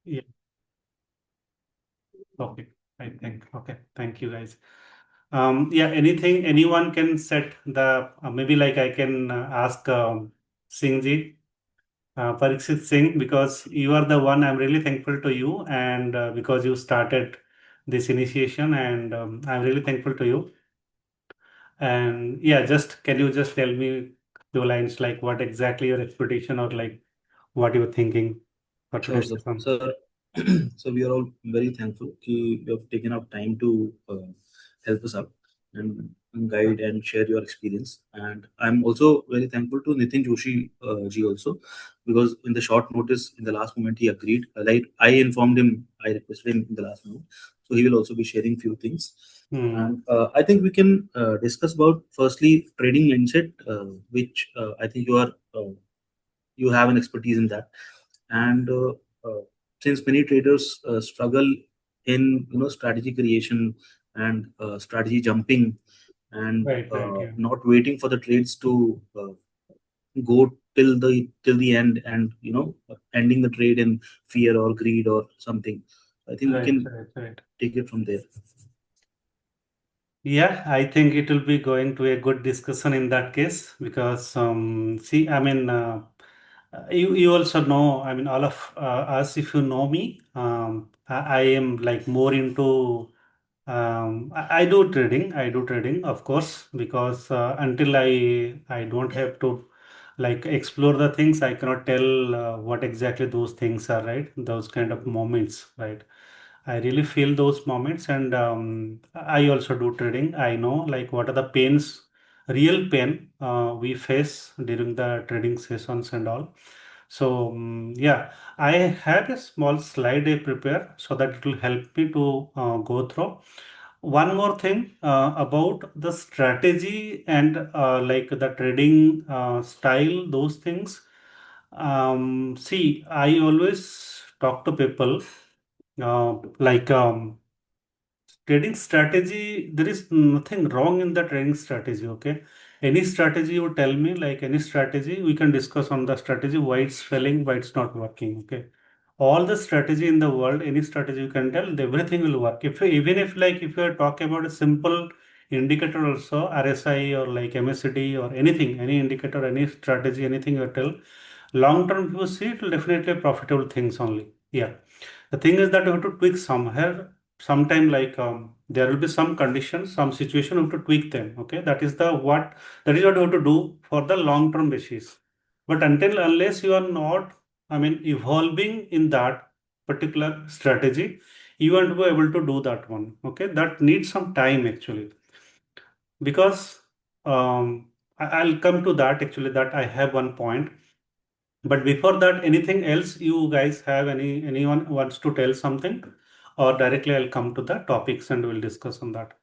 Yeah. Okay. I think. Okay. Thank you, guys. Yeah. Anything? Anyone can set the maybe like I can ask Singh ji, Parikshit Singh, because you are the one. I'm really thankful to you, and because you started this initiation, and I'm really thankful to you. And yeah, just can you just tell me two lines like what exactly your expectation or like what you're thinking for Sure, today's sir. session? Sir, so we are all very thankful कि you have taken up time to help us out and guide and share your experience. And I'm also very thankful to Nitin Joshi ji also, because in the short notice, in the last moment, he agreed. Like I informed him, I requested him in the last moment, so he will also be sharing few things. Hmm. And I think we can discuss about firstly trading mindset, which I think you have an expertise in that. And uh, since many traders struggle in strategy creation and strategy jumping and Right, right, yeah. not waiting for the trades to go till the end, and ending the trade in fear or greed or something. I think we Right, can right, right. take it from there. Yeah, I think it will be going to a good discussion in that case because see, I mean, you also know, I mean, all of us, if you know me, I am like more into I do trading. I do trading, of course, because until I don't have to like explore the things, I cannot tell what exactly those things are, right? Those kind of moments, right? I really feel those moments, and I also do trading. I know like what are the pains, real pain we face during the trading sessions and all. So yeah, I had a small slide I prepare so that it will help me to go through. One more thing about the strategy and like the trading style, those things. See, I always talk to people like trading strategy, there is nothing wrong in the trading strategy, okay? Any strategy you tell me, like any strategy, we can discuss on the strategy, why it's failing, why it's not working, okay? All the strategy in the world, any strategy you can tell, everything will work. If even if like if you are talking about a simple indicator also, RSI or like MACD or anything, any indicator, any strategy, anything you tell, long term if you see it will definitely profitable things only. Yeah. The thing is that you have to tweak somewhere, sometime like there will be some conditions, some situation you have to tweak them. Okay, that is what you have to do for the long term basis. But until unless you are not, I mean, evolving in that particular strategy, you won't be able to do that one. Okay, that needs some time actually because I'll come to that actually. That I have one point, but before that, anything else you guys have anyone wants to tell something, or directly I'll come to the topics and we'll discuss on that.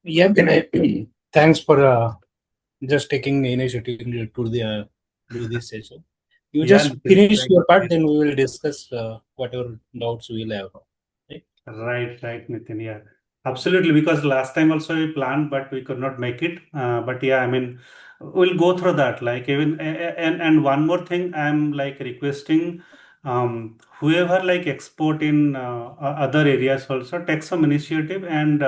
Yeah, Vinay, thanks for just taking the initiative to do this session. You Yeah, just Nitin, finish right, your part, then we will discuss whatever doubts we will have. Right? right, Nitin. Yeah, absolutely. Because last time also we planned, but we could not make it. But yeah, I mean, we'll go through that. Like even and one more thing, I'm like requesting whoever like export in other areas also take some initiative and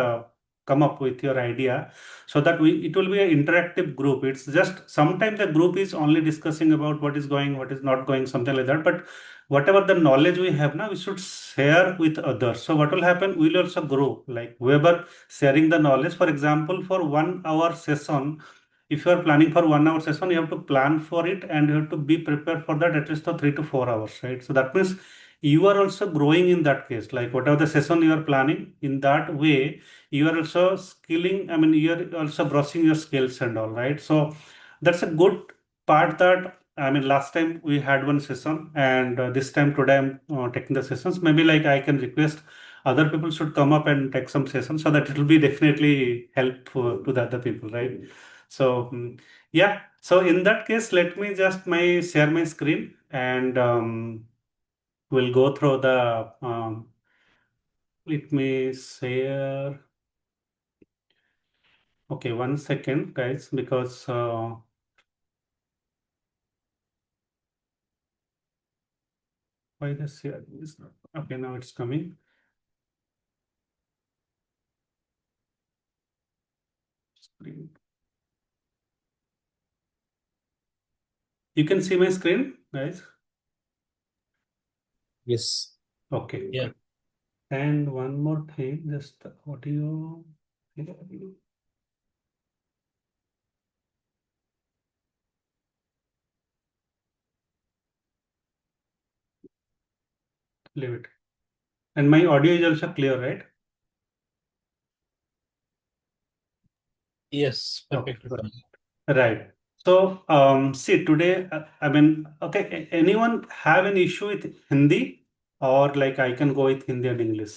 come up with your idea so that we it will be an interactive group. It's just sometimes the group is only discussing about what is going, what is not going, something like that. But whatever the knowledge we have now, we should share with others. So what will happen? We'll also grow. Like whoever sharing the knowledge, for example, for 1 hour session, if you are planning for 1 hour session, you have to plan for it and you have to be prepared for that at least for 3 to 4 hours, right? So that means you are also growing in that case. Like whatever the session you are planning, in that way, you are also skilling. I mean, you are also brushing your skills and all, right? So that's a good part that I mean, last time we had one session, and this time today I'm taking the sessions. Maybe like I can request other people should come up and take some sessions so that it will be definitely helpful to the other people, right? So yeah. So in that case, let me just my share my screen and we'll go through the. Let me share. Okay, 1 second, guys, because why the sharing is not. Okay, now it's coming. Screen. You can see my screen, guys. Yes. Okay. Yeah. And one more thing, just the audio. Leave it. And my audio is also clear, right? Yes. Okay. Perfect. Fine. Right. So, see, today, I mean, okay, anyone have an issue with Hindi, or like I can go with Hindi and English,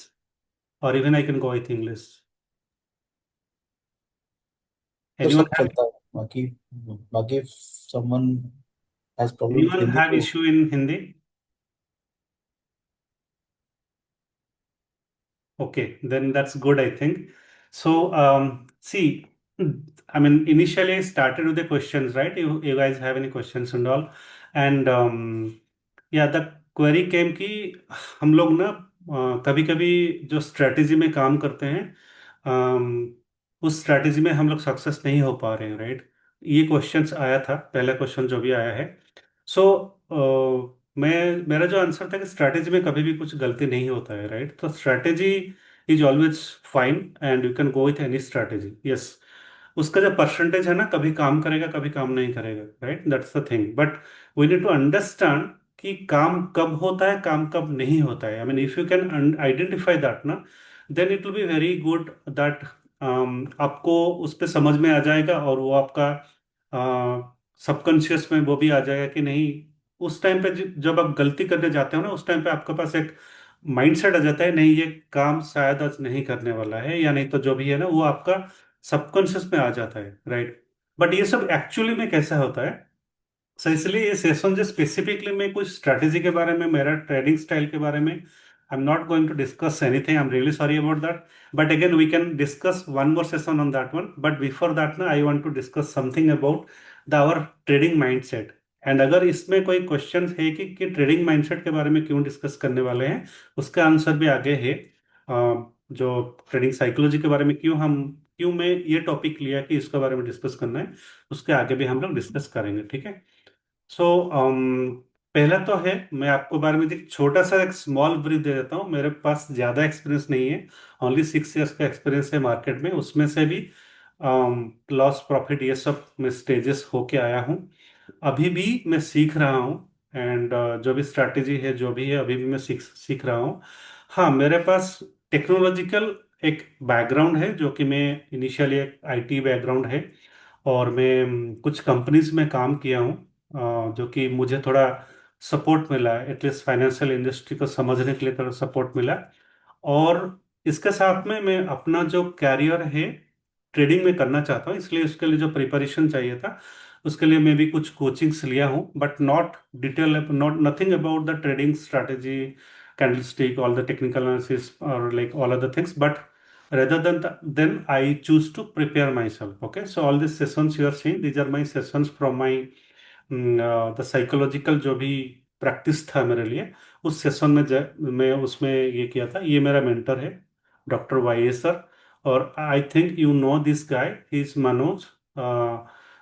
or even I can go with English. तो सब Anyone have, चलता है बाकी बाकी if someone has problem with anyone Hindi have तो issue in Hindi? Okay, then that's good, I think. So, see, I mean, initially I started with the questions, right? You guys have any questions and all? And yeah, the query came कि हम लोग ना कभी कभी जो strategy में काम करते हैं, उस स्ट्रेटेजी में हम लोग सक्सेस नहीं हो पा रहे हैं, राइट? ये क्वेश्चंस आया था, पहला क्वेश्चन जो भी आया है। सो मैं मेरा जो आंसर था कि स्ट्रैटेजी में कभी भी कुछ गलती नहीं होता है, राइट? तो strategy is always fine and you can go with any strategy, yes. उसका जो परसेंटेज है ना, कभी काम करेगा कभी काम नहीं करेगा, right? That's the thing, but we need to understand कि काम कब होता है, काम कब नहीं होता है। I mean if you can identify that ना, then it will be very good that आपको उस पर समझ में आ जाएगा, और वो आपका सबकॉन्शियस में वो भी आ जाएगा कि नहीं, उस टाइम पे जब आप गलती करने जाते हो ना, उस टाइम पे आपके पास एक माइंडसेट आ जाता है, नहीं ये काम शायद आज नहीं करने वाला है, या नहीं तो जो भी है ना वो आपका सबकॉन्शियस में आ जाता है, राइट? बट ये सब एक्चुअली में कैसा होता है, सो इसलिए ये सेशन जो स्पेसिफिकली मैं कुछ स्ट्रैटेजी के बारे में, मेरा ट्रेडिंग स्टाइल के बारे में, I am not going to discuss anything, I am really sorry about that. But again we can discuss one more session on that one, but before that ना I want to discuss something about the our trading mindset. And अगर इसमें कोई question है कि trading mindset के बारे में क्यों डिस्कस करने वाले हैं, उसका आंसर भी आगे है। जो ट्रेडिंग साइकोलॉजी के बारे में क्यों मैं ये टॉपिक लिया कि इसके बारे में डिस्कस करना है, उसके आगे भी हम लोग डिस्कस करेंगे, ठीक है? सो पहला तो है, मैं आपको बारे में एक छोटा सा एक स्मॉल ब्रीफ दे देता हूँ। मेरे पास ज़्यादा एक्सपीरियंस नहीं है, ओनली 6 इयर्स का एक्सपीरियंस है मार्केट में, उसमें से भी लॉस प्रॉफिट ये सब मैं स्टेजेस होके आया हूँ। अभी भी मैं सीख रहा हूँ, एंड जो भी स्ट्रैटेजी है जो भी है, अभी भी मैं सीख सीख रहा हूँ। हाँ, मेरे पास टेक्नोलॉजिकल एक बैकग्राउंड है, जो कि मैं इनिशियली एक आईटी बैकग्राउंड है, और मैं कुछ कंपनीज में काम किया हूँ, जो कि मुझे थोड़ा सपोर्ट मिला, एटलीस्ट फाइनेंशियल इंडस्ट्री को समझने के लिए थोड़ा सपोर्ट मिला। और इसके साथ में मैं अपना जो कैरियर है ट्रेडिंग में करना चाहता हूँ, इसलिए उसके लिए जो प्रिपरेशन चाहिए था, उसके लिए मैं भी कुछ कोचिंग्स लिया हूँ, but not detail, not nothing about the trading strategy, candlestick, all the technical analysis और like all other things, but rather than I choose to prepare myself. Okay, so all these sessions you are seeing, these are my sessions from my the psychological जो भी practice था मेरे लिए, उस session में मैं उसमें ये किया था। ये मेरा मेंटर है, डॉक्टर वाई एस सर, और I think you know this guy, he is Manoj,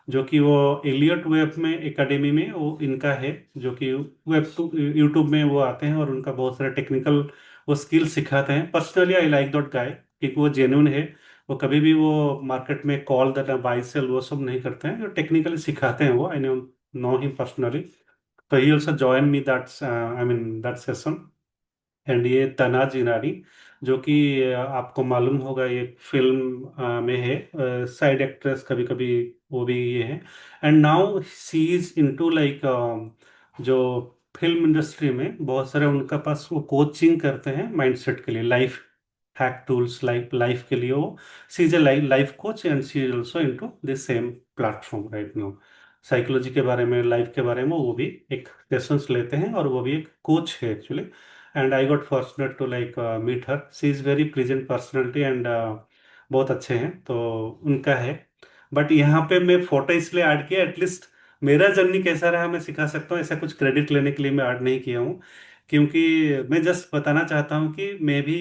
जो कि वो एलियट वेब में एकेडमी में वो इनका है, जो कि वेब टू यूट्यूब में वो आते हैं और उनका बहुत सारे टेक्निकल वो स्किल सिखाते हैं। Personally I like that guy, क्योंकि वो जेन्युइन है, वो कभी भी वो मार्केट में कॉल दैट बाई सेल वो सब नहीं करते हैं, जो टेक्निकली सिखाते हैं वो। आई know him personally. So he also joined me that I mean that session. And ये तनाज इनानी, जो कि आपको मालूम होगा, ये फिल्म में है साइड एक्ट्रेस, कभी कभी वो भी ये है। And now see is into like, जो फिल्म इंडस्ट्री में बहुत सारे उनका पास वो कोचिंग करते हैं माइंडसेट के लिए, life hack tools, life life के लिए वो, she is a life coach, and she is also into this same platform right now. Psychology के बारे में, लाइफ के बारे में वो भी एक सेशंस लेते हैं, और वो भी एक कोच है actually. And I got fortunate to like meet her, she is very pleasant personality, and बहुत अच्छे हैं, तो उनका है। बट यहाँ पे मैं फोटो इसलिए ऐड किया, एटलीस्ट मेरा जर्नी कैसा रहा मैं सिखा सकता हूँ, ऐसा कुछ क्रेडिट लेने के लिए मैं ऐड नहीं किया हूँ। क्योंकि मैं जस्ट बताना चाहता हूँ कि मैं भी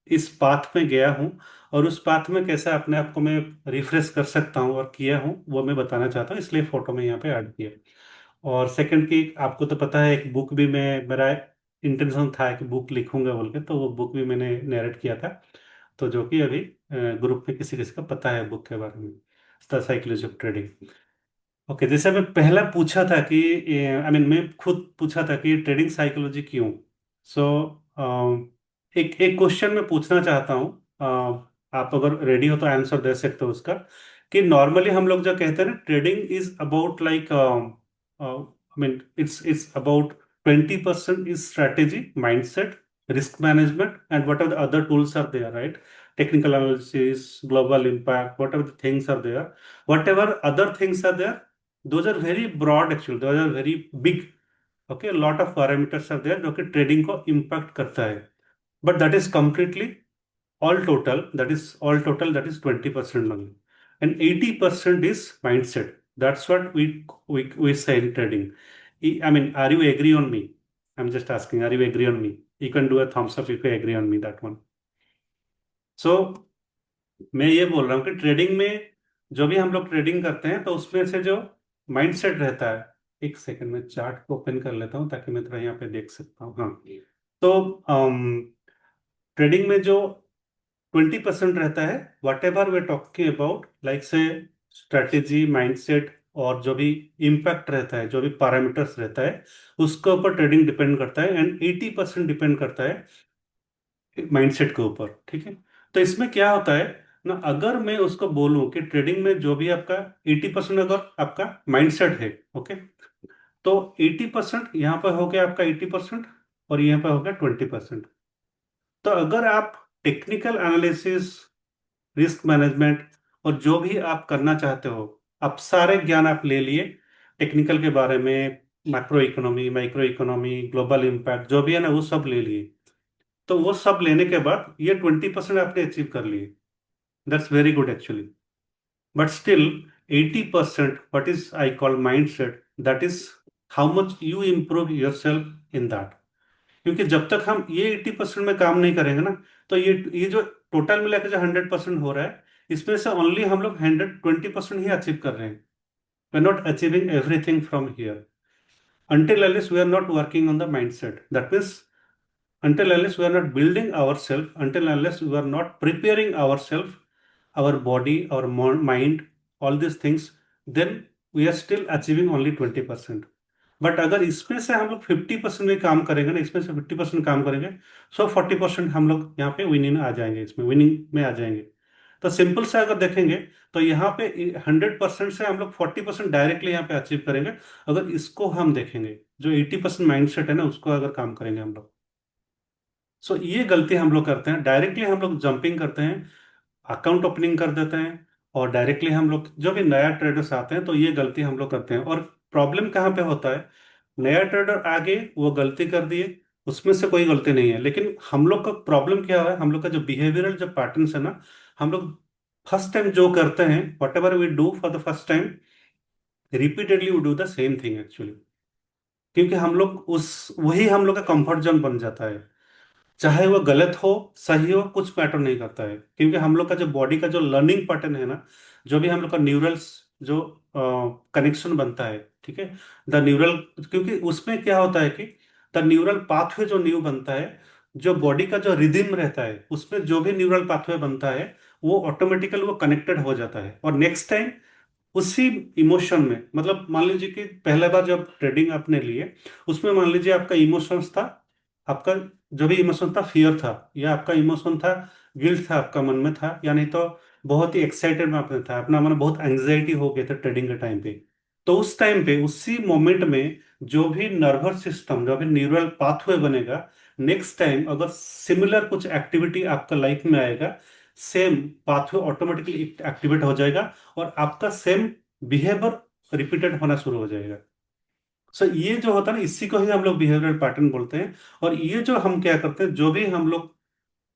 इस पाथ में गया हूँ, और उस पाथ में कैसे अपने आप को मैं रिफ्रेश कर सकता हूँ और किया हूँ वो मैं बताना चाहता हूँ, इसलिए फोटो में यहाँ पे ऐड किया। और सेकंड की आपको तो पता है, एक बुक भी मैं, मेरा इंटेंशन था कि बुक लिखूंगा बोल के, तो वो बुक भी मैंने नरेट किया था, तो जो कि अभी ग्रुप में किसी किसी का पता है बुक के बारे में, the psychology of trading. Okay, जैसे मैं पहला पूछा था कि आई मीन मैं खुद पूछा था कि ट्रेडिंग साइकोलॉजी क्यों। सो एक एक क्वेश्चन मैं पूछना चाहता हूँ, आप अगर रेडी हो तो आंसर दे सकते हो उसका, कि नॉर्मली हम लोग जो कहते हैं ना, trading is about like I mean it's about 20% is strategy, mindset, risk management, and whatever the other tools are there, right? Technical analysis, global impact, whatever the things are there, whatever other things are there, those are very broad actually, those are very big. Okay, a lot of parameters are there जो कि trading को impact करता है, but that is completely all total, that is all total, that is 20% only, and 80% is mindset. That's what we say in trading. I mean, are you agree on me? I'm just asking, are you agree on me? You can do a thumbs up if you agree on me, that one. So मैं ये बोल रहा हूँ कि trading में जो भी हम लोग ट्रेडिंग करते हैं, तो उसमें से जो माइंडसेट रहता है, एक सेकंड में चार्ट को ओपन कर लेता हूँ ताकि मैं थोड़ा यहाँ पे देख सकता हूँ। हाँ, तो ट्रेडिंग में जो 20% रहता है, what ever way talking about, like से स्ट्रेटेजी, माइंडसेट, और जो भी इम्पैक्ट रहता है, जो भी पैरामीटर्स रहता है, उसके ऊपर ट्रेडिंग डिपेंड करता है, एंड 80% डिपेंड करता है माइंडसेट के ऊपर, ठीक है। तो इसमें क्या होता है ना, अगर मैं उसको बोलूं कि ट्रेडिंग में जो भी आपका 80% अगर आपका माइंडसेट है, ओके, तो 80% यहाँ पर हो गया आपका 80%, और यहाँ पर हो गया 20%। तो अगर आप टेक्निकल एनालिसिस, रिस्क मैनेजमेंट, और जो भी आप करना चाहते हो, आप सारे ज्ञान आप ले लिए टेक्निकल के बारे में, macro economy, micro economy, global impact, जो भी है ना वो सब ले लिए, तो वो सब लेने के बाद ये 20% आपने अचीव कर लिए, that's very good actually. But still 80% what is I call mindset, that is how much you improve your self in that. क्योंकि जब तक हम ये 80% में काम नहीं करेंगे ना, तो ये जो टोटल मिला के जो 100% हो रहा है, इसमें से ओनली हम लोग 120% ही अचीव कर रहे हैं। We are not achieving everything from here until unless we are not working on the mindset. That means until unless we are not building ourselves, until unless we are not preparing ourselves, our body, our mind, all these things, then we are still achieving only 20%. But अगर इसमें से हम लोग 50% में काम करेंगे ना, इसमें से 50% काम करेंगे, सो 40% हम लोग यहाँ पे विनिंग आ जाएंगे, इसमें विनिंग में आ जाएंगे। तो सिंपल से अगर देखेंगे, तो यहाँ पे 100% से हम लोग 40% डायरेक्टली यहाँ पे अचीव करेंगे, अगर इसको हम देखेंगे, जो 80% माइंडसेट है ना, उसको अगर काम करेंगे हम लोग। सो ये गलती हम लोग करते हैं, डायरेक्टली हम लोग जंपिंग करते हैं, अकाउंट ओपनिंग कर देते हैं, और डायरेक्टली हम लोग, जो भी नया ट्रेडर्स आते हैं, तो ये गलती हम लोग करते हैं। और प्रॉब्लम कहाँ पे होता है, नया ट्रेडर आगे वो गलती कर दिए, उसमें से कोई गलती नहीं है, लेकिन हम लोग का प्रॉब्लम क्या है, हम लोग का जो बिहेवियरल जो पैटर्न्स है ना, हम लोग फर्स्ट टाइम जो करते हैं, whatever we do for the first time, repeatedly we do the same thing actually. क्योंकि हम लोग उस, वही हम लोग का कंफर्ट जोन बन जाता है, चाहे वो गलत हो सही हो, कुछ मैटर नहीं करता है, क्योंकि हम लोग का जो बॉडी का जो लर्निंग पैटर्न है ना, जो भी हम लोग का न्यूरल्स जो कनेक्शन बनता है, ठीक है, द न्यूरल, क्योंकि उसमें क्या होता है कि द न्यूरल पाथवे जो न्यू बनता है, जो बॉडी का जो रिदम रहता है, उसमें जो भी न्यूरल पाथवे बनता है, वो ऑटोमेटिकली वो कनेक्टेड हो जाता है, और नेक्स्ट टाइम उसी इमोशन में, मतलब मान लीजिए कि पहले बार जब ट्रेडिंग आपने लिए, उसमें मान लीजिए आपका इमोशंस था, आपका जो भी इमोशन था, फियर था, या आपका इमोशन था गिल्ट था, आपका मन में था, या नहीं तो बहुत ही एक्साइटेड में आपने था, अपना मन बहुत एंग्जाइटी हो गया था ट्रेडिंग के टाइम पे। तो उस टाइम पे, उसी मोमेंट में, जो भी नर्वस सिस्टम, जो भी न्यूरल पाथवे बनेगा, नेक्स्ट टाइम अगर सिमिलर कुछ एक्टिविटी आपका लाइफ में आएगा, सेम पाथवे ऑटोमेटिकली एक्टिवेट हो जाएगा, और आपका सेम बिहेवियर रिपीटेड होना शुरू हो जाएगा। सो ये जो होता है ना, इसी को ही हम लोग बिहेवियरल पैटर्न बोलते हैं। और ये जो हम क्या करते हैं, जो भी हम लोग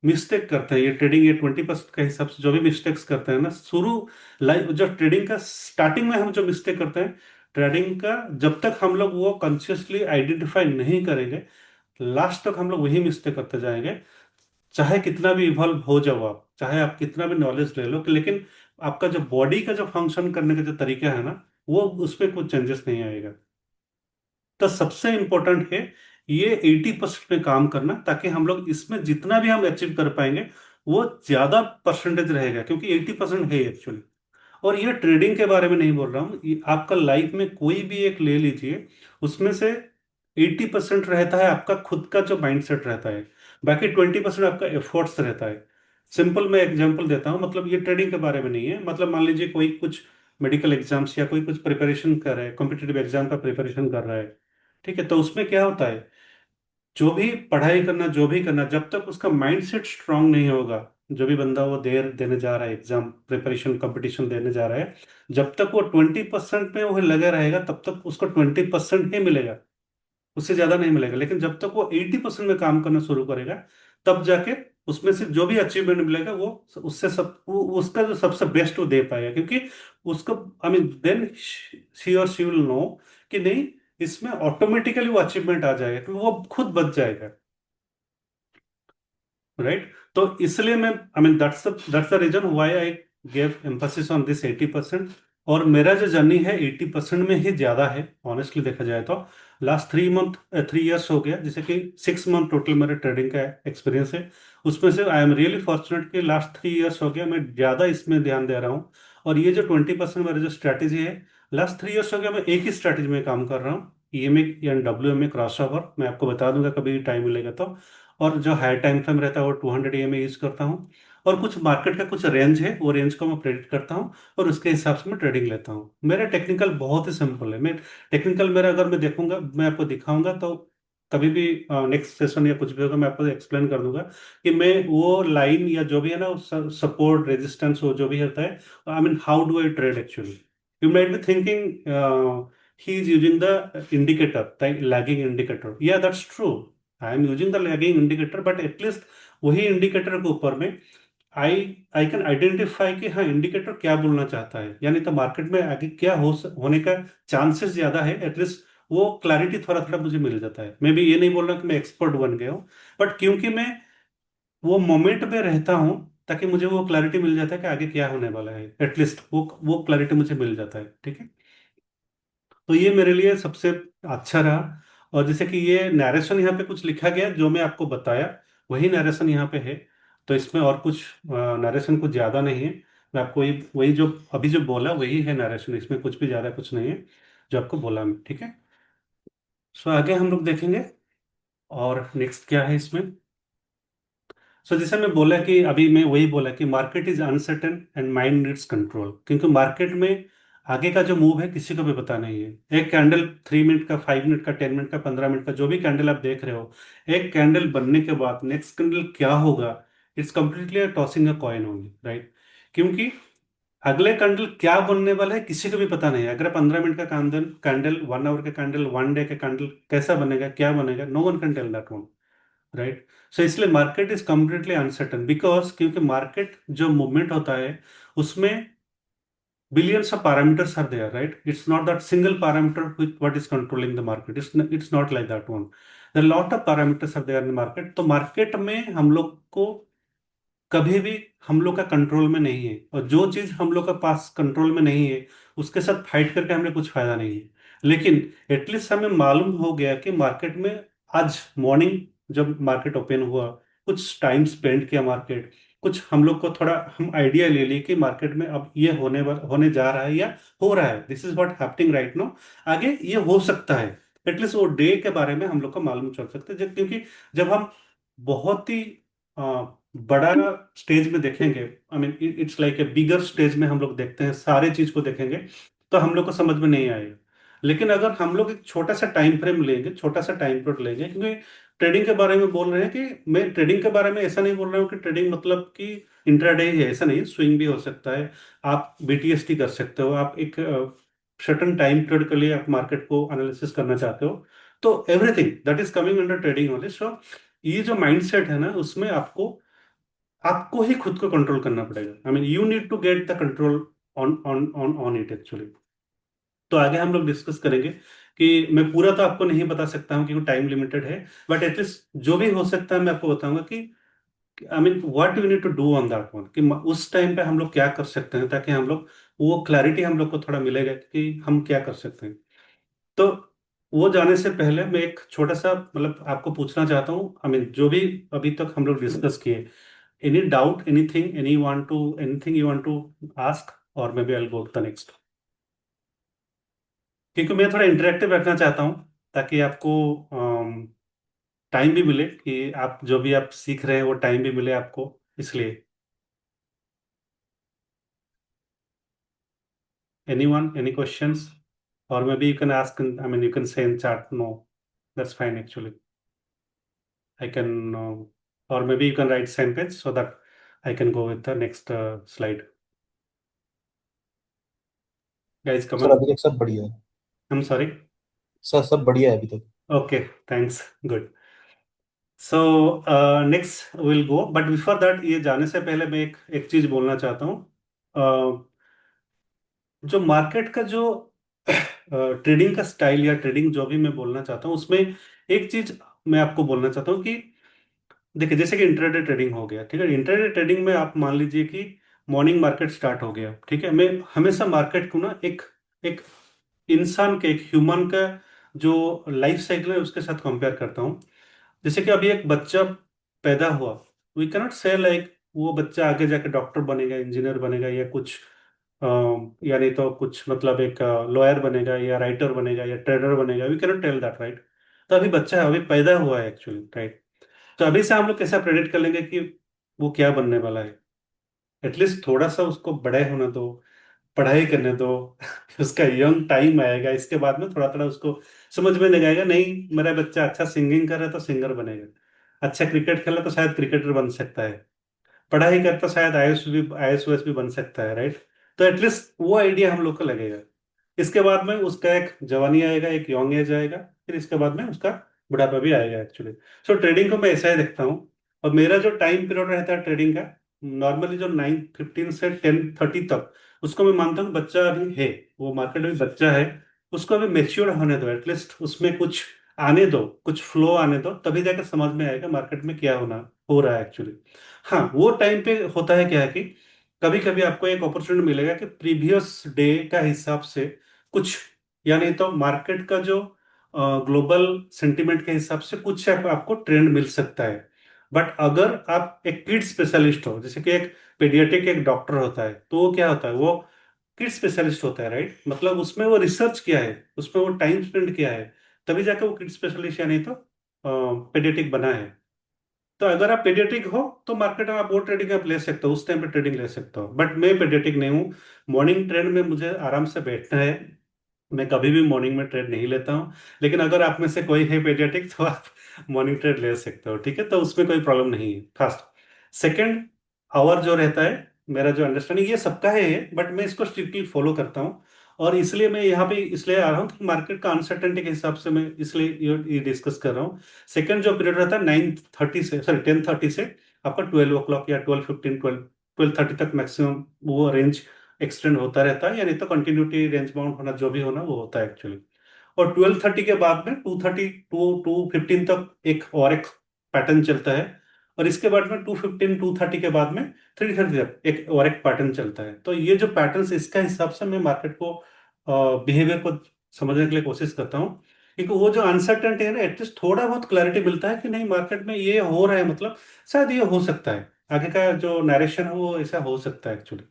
मिस्टेक करते हैं, ये ट्रेडिंग, ये 20% के हिसाब से जो भी मिस्टेक्स करते हैं ना, शुरू लाइफ जो ट्रेडिंग का स्टार्टिंग में हम जो मिस्टेक करते हैं, ट्रेडिंग का जब तक हम लोग वो कॉन्शियसली आइडेंटिफाई नहीं करेंगे, लास्ट तक हम लोग वही मिस्टेक करते जाएंगे। चाहे कितना भी इवॉल्व हो जाओ आप, चाहे आप कितना भी नॉलेज ले लो, कि लेकिन आपका जो बॉडी का जो फंक्शन करने का जो तरीका है ना, वो उसमें कुछ चेंजेस नहीं आएगा। तो सबसे इंपॉर्टेंट है ये 80% पे काम करना, ताकि हम लोग इसमें जितना भी हम अचीव कर पाएंगे वो ज्यादा परसेंटेज रहेगा, क्योंकि 80% है एक्चुअली। और ये ट्रेडिंग के बारे में नहीं बोल रहा हूँ, ये आपका लाइफ में कोई भी एक ले लीजिए, उसमें से 80% रहता है आपका खुद का जो माइंडसेट रहता है, बाकी 20% आपका एफर्ट्स रहता है। सिंपल मैं एग्जांपल देता हूँ, मतलब ये ट्रेडिंग के बारे में नहीं है, मतलब मान लीजिए कोई कुछ मेडिकल एग्जाम्स या कोई कुछ प्रिपरेशन कर रहा है, कॉम्पिटेटिव एग्जाम का प्रिपरेशन कर रहा है, ठीक है, तो उसमें क्या होता है, जो भी पढ़ाई करना, जो भी करना, जब तक उसका माइंड सेट स्ट्रांग नहीं होगा, जो भी बंदा वो देर देने जा रहा है, एग्जाम प्रिपरेशन कंपटीशन देने जा रहा है, जब तक वो 20% में वो लगा रहेगा तब तक उसको 20% ही मिलेगा, उससे ज्यादा नहीं मिलेगा। लेकिन जब तक वो 80% में काम करना शुरू करेगा, तब जाके उसमें से जो भी अचीवमेंट मिलेगा वो उससे उसका जो सबसे बेस्ट वो दे पाएगा, क्योंकि उसको आई मीन देन शी और शी विल नो कि नहीं, इसमें ऑटोमेटिकली वो अचीवमेंट आ जाएगा, क्योंकि वो खुद बच जाएगा, राइट। तो इसलिए मैं I mean that's the reason why I gave emphasis on this 80%। और मेरा जो जर्नी है 80% में ही ज्यादा है, ऑनेस्टली देखा जाए तो। लास्ट 3 ईयर्स हो गया, जैसे कि 6 मंथ टोटल मेरे ट्रेडिंग का एक्सपीरियंस है। उसमें से आई एम रियली फॉर्चुनेट कि लास्ट 3 ईयर्स हो गया मैं ज्यादा इसमें ध्यान दे रहा हूँ। और ये जो 20% मेरी जो स्ट्रैटेजी है, लास्ट 3 ईयर्स हो गया मैं एक ही स्ट्रैटेजी में काम कर रहा हूँ, ईएमए या डब्ल्यू क्रॉस ओवर। मैं आपको बता दूंगा कभी टाइम मिलेगा तो। और जो हाई टाइम फ्रेम रहता है वो 200 EMA यूज करता हूँ। और कुछ मार्केट का कुछ रेंज है, वो रेंज को मैं प्रेडिक्ट करता हूँ, और उसके हिसाब से मैं ट्रेडिंग लेता हूँ। मेरा टेक्निकल बहुत ही सिंपल है। मैं टेक्निकल मेरा अगर मैं देखूंगा, मैं आपको दिखाऊंगा तो कभी भी नेक्स्ट सेशन या कुछ भी होगा मैं आपको एक्सप्लेन कर दूंगा कि मैं वो लाइन या जो भी है ना, सपोर्ट रेजिस्टेंस वो जो भी होता है, I mean how do I trade actually. You might be thinking he is using the indicator, the lagging indicator. Yeah, that's true. I am using the lagging indicator, but at least वही indicator के ऊपर में आई I can identify कि हाँ indicator क्या बोलना चाहता है, यानी तो मार्केट में आगे क्या होने का चांसेस ज्यादा है, एटलीस्ट वो क्लैरिटी थोड़ा थोड़ा मुझे मिल जाता है। मैं भी ये नहीं बोल रहा कि मैं एक्सपर्ट बन गया हूँ, बट क्योंकि मैं वो मोमेंट में रहता हूँ, ताकि मुझे वो क्लैरिटी मिल जाता है कि आगे क्या होने वाला है, एटलीस्ट वो क्लैरिटी मुझे मिल जाता है, ठीक है। तो ये मेरे लिए सबसे अच्छा रहा। और जैसे कि ये नरेशन यहाँ पे कुछ लिखा गया जो मैं आपको बताया, वही नरेशन यहाँ पे है। तो इसमें और कुछ नरेशन कुछ ज्यादा नहीं है। मैं आपको वही वही जो अभी जो बोला वही है नरेशन, इसमें कुछ भी ज्यादा कुछ नहीं है जो आपको बोला मैं, ठीक है। सो आगे हम लोग देखेंगे और नेक्स्ट क्या है इसमें। सो जैसे मैं बोला कि अभी मैं वही बोला कि market is uncertain and mind needs control, क्योंकि मार्केट में आगे का जो मूव है किसी को भी पता नहीं है। एक कैंडल 3 मिनट का, 5 मिनट का, 10 मिनट का, 15 मिनट का, जो भी कैंडल आप देख रहे हो, एक कैंडल बनने के बाद नेक्स्ट कैंडल क्या होगा, it's completely tossing a coin only, right. क्योंकि अगले कैंडल क्या बनने वाला है किसी को भी पता नहीं है। अगर 15 मिनट का कैंडल कैंडल 1 आवर का कैंडल, 1 डे का कैंडल कैसा बनेगा, क्या बनेगा, no one can tell that one, right. So इसलिए market is completely uncertain, because क्योंकि मार्केट जो मूवमेंट होता है उसमें billions of parameters are there, right? It's not that single parameter with what is controlling the market. It's not like that one. There are a lot of parameters are there in the market. तो market में हम लोग को कभी भी हम लोग का कंट्रोल में नहीं है, और जो चीज हम लोग का पास कंट्रोल में नहीं है उसके साथ फाइट करके हमें कुछ फायदा नहीं है। लेकिन एटलीस्ट हमें मालूम हो गया कि मार्केट में आज मॉर्निंग जब मार्केट ओपन हुआ, कुछ टाइम स्पेंड किया मार्केट, कुछ हम लोग को थोड़ा हम आइडिया ले लिए कि मार्केट में अब ये होने जा रहा है या हो रहा है, this is what happening right now, आगे ये हो सकता है। एटलीस्ट वो डे के बारे में हम लोग को मालूम चल सकता है, क्योंकि जब हम बहुत ही बड़ा स्टेज में देखेंगे, I mean it's like a bigger stage में हम लोग देखते हैं, सारे चीज को देखेंगे, तो हम लोग को समझ में नहीं आएगा। लेकिन अगर हम लोग एक छोटा सा टाइम फ्रेम लेंगे, छोटा सा टाइम पीरियड लेंगे, क्योंकि ट्रेडिंग के बारे में बोल रहे हैं, कि मैं ट्रेडिंग के बारे में ऐसा नहीं बोल रहा हूँ कि ट्रेडिंग मतलब कि इंट्राडे ही है, ऐसा नहीं, स्विंग भी हो सकता है। आप बीटीएसटी कर सकते हो, आप एक सर्टन टाइम पीरियड के लिए आप मार्केट को एनालिसिस करना चाहते हो, तो everything that is coming under trading only. So ये जो माइंडसेट है ना, उसमें आपको आपको ही खुद को कंट्रोल करना पड़ेगा। I mean you need to get the control on on on on it actually. तो आगे हम लोग डिस्कस करेंगे कि मैं पूरा तो आपको नहीं बता सकता हूँ क्योंकि टाइम लिमिटेड है, बट एटलीस्ट जो भी हो सकता है मैं आपको बताऊंगा कि I mean what we need to do on that one, कि उस टाइम पे हम लोग क्या कर सकते हैं ताकि हम लोग वो क्लैरिटी हम लोग को थोड़ा मिलेगा कि हम क्या कर सकते हैं। तो वो जाने से पहले मैं एक छोटा सा मतलब आपको पूछना चाहता हूँ, आई मीन जो भी अभी तक हम लोग डिस्कस किए, any doubt, anything, anything you want to ask, और maybe I go to the next, क्योंकि मैं थोड़ा इंटरेक्टिव रखना चाहता हूँ ताकि आपको टाइम भी मिले कि आप जो भी आप सीख रहे हैं वो टाइम भी मिले आपको, इसलिए anyone, any questions, or maybe you can ask, I mean, you can say in chat, no, that's fine actually. I can, or maybe you can write same page so that I can go with the next slide. Guys, come sir on. अभी तक सब बढ़िया है। I'm sorry. Sir सब बढ़िया है अभी तक। Okay, thanks. Good. So next we'll go, but before that ये जाने से पहले मैं एक चीज बोलना चाहता हूँ। जो मार्केट का जो ट्रेडिंग का स्टाइल या ट्रेडिंग जो भी मैं बोलना चाहता हूँ उसमें एक चीज मैं आपको बोलना चाहता हूँ कि देखिए, जैसे कि इंट्राडे ट्रेडिंग हो गया, ठीक है, इंट्राडे ट्रेडिंग में आप मान लीजिए कि मॉर्निंग मार्केट स्टार्ट हो गया, ठीक है, मैं हमेशा मार्केट को ना एक एक इंसान के, एक ह्यूमन का जो लाइफ साइकिल है उसके साथ कंपेयर करता हूँ। जैसे कि अभी एक बच्चा पैदा हुआ, वी कैनॉट से लाइक वो बच्चा आगे जाके डॉक्टर बनेगा, इंजीनियर बनेगा, या कुछ अ, या नहीं तो कुछ मतलब एक लॉयर बनेगा या राइटर बनेगा या ट्रेडर बनेगा, we cannot tell that, right. तो अभी बच्चा है, अभी पैदा हुआ है एक्चुअली, राइट। तो अभी से हम लोग कैसा प्रेडिक्ट कर लेंगे कि वो क्या बनने वाला है। एटलीस्ट थोड़ा सा उसको बड़े होने दो, पढ़ाई करने दो उसका यंग टाइम आएगा, इसके बाद में थोड़ा थोड़ा उसको समझ में नहीं आएगा, नहीं मेरा बच्चा अच्छा सिंगिंग कर रहा है तो सिंगर बनेगा, अच्छा क्रिकेट खेला तो शायद क्रिकेटर बन सकता है, पढ़ाई करता शायद आईएएस भी बन सकता है, राइट। तो एटलीस्ट वो आइडिया हम लोग को लगेगा। इसके बाद में उसका एक जवानी आएगा, एक यंग एज आएगा, फिर इसके बाद में उसका बुढ़ापा भी आएगा एक्चुअली। सो ट्रेडिंग को मैं ऐसा ही देखता हूँ। और मेरा जो टाइम पीरियड रहता है ट्रेडिंग का, नॉर्मली जो 9:15 से 10:30 तक, उसको मैं मानता हूँ बच्चा अभी है, वो मार्केट में बच्चा है, उसको अभी मेच्योर होने दो, एटलीस्ट उसमें कुछ आने दो, कुछ फ्लो आने दो, तभी जाकर समझ में आएगा मार्केट में क्या होना हो रहा है एक्चुअली। हाँ, वो टाइम पे होता है क्या है कि कभी कभी आपको एक अपॉर्चुनिटी मिलेगा कि प्रीवियस डे का हिसाब से कुछ, यानी तो मार्केट का जो ग्लोबल सेंटिमेंट के हिसाब से कुछ आपको ट्रेंड मिल सकता है। बट अगर आप एक किड स्पेशलिस्ट हो, जैसे कि एक पेडियाट्रिक एक डॉक्टर होता है, तो वो क्या होता है, वो किड स्पेशलिस्ट होता है, राइट। मतलब उसमें वो रिसर्च किया है, उसमें वो टाइम स्पेंड किया है, तभी जाकर वो किड स्पेशलिस्ट यानी तो पेडियाट्रिक बना है। तो अगर आप पेडियाट्रिक हो तो मार्केट में आप वो ट्रेडिंग आप ले सकते हो, उस टाइम पे ट्रेडिंग ले सकते हो, बट मैं पेडियाट्रिक नहीं हूँ। मॉर्निंग ट्रेड में मुझे आराम से बैठना है, मैं कभी भी मॉर्निंग में ट्रेड नहीं लेता हूँ। लेकिन अगर आप में से कोई है पेडियाट्रिक तो आप मॉर्निंग ट्रेड ले सकते हो, ठीक है, तो उसमें कोई प्रॉब्लम नहीं है। फर्स्ट, सेकंड, आवर जो रहता है, मेरा जो अंडरस्टैंडिंग ये सबका है, बट मैं इसको स्ट्रिक्टली फॉलो करता हूँ। और इसलिए मैं यहाँ पे इसलिए आ रहा हूँ कि मार्केट का अनसर्टेनिटी के हिसाब से मैं इसलिए ये डिस्कस कर रहा हूँ। सेकंड जो पीरियड रहता है 9:30 से, सॉरी 10:30 से आपका 12 o'clock या 12:15, 12:30 तक मैक्सिमम वो रेंज एक्सटेंड होता रहता है, यानी तो कंटिन्यूटी रेंज बाउंड होना जो भी होना वो होता है एक्चुअली। और 12:30 के बाद में 2:15 तक एक पैटर्न चलता है। और इसके बाद में 2:30 के बाद में 3:30 तक एक और एक पैटर्न चलता है। तो ये जो पैटर्न, इसका हिसाब से मैं मार्केट को बिहेवियर को समझने के लिए कोशिश करता हूँ। क्योंकि वो जो अनसर्टेनिटी है ना, एटलीस्ट थोड़ा बहुत क्लैरिटी मिलता है कि नहीं मार्केट में ये हो रहा है, मतलब शायद ये हो सकता है, आगे का जो नरेशन है वो ऐसा हो सकता है एक्चुअली,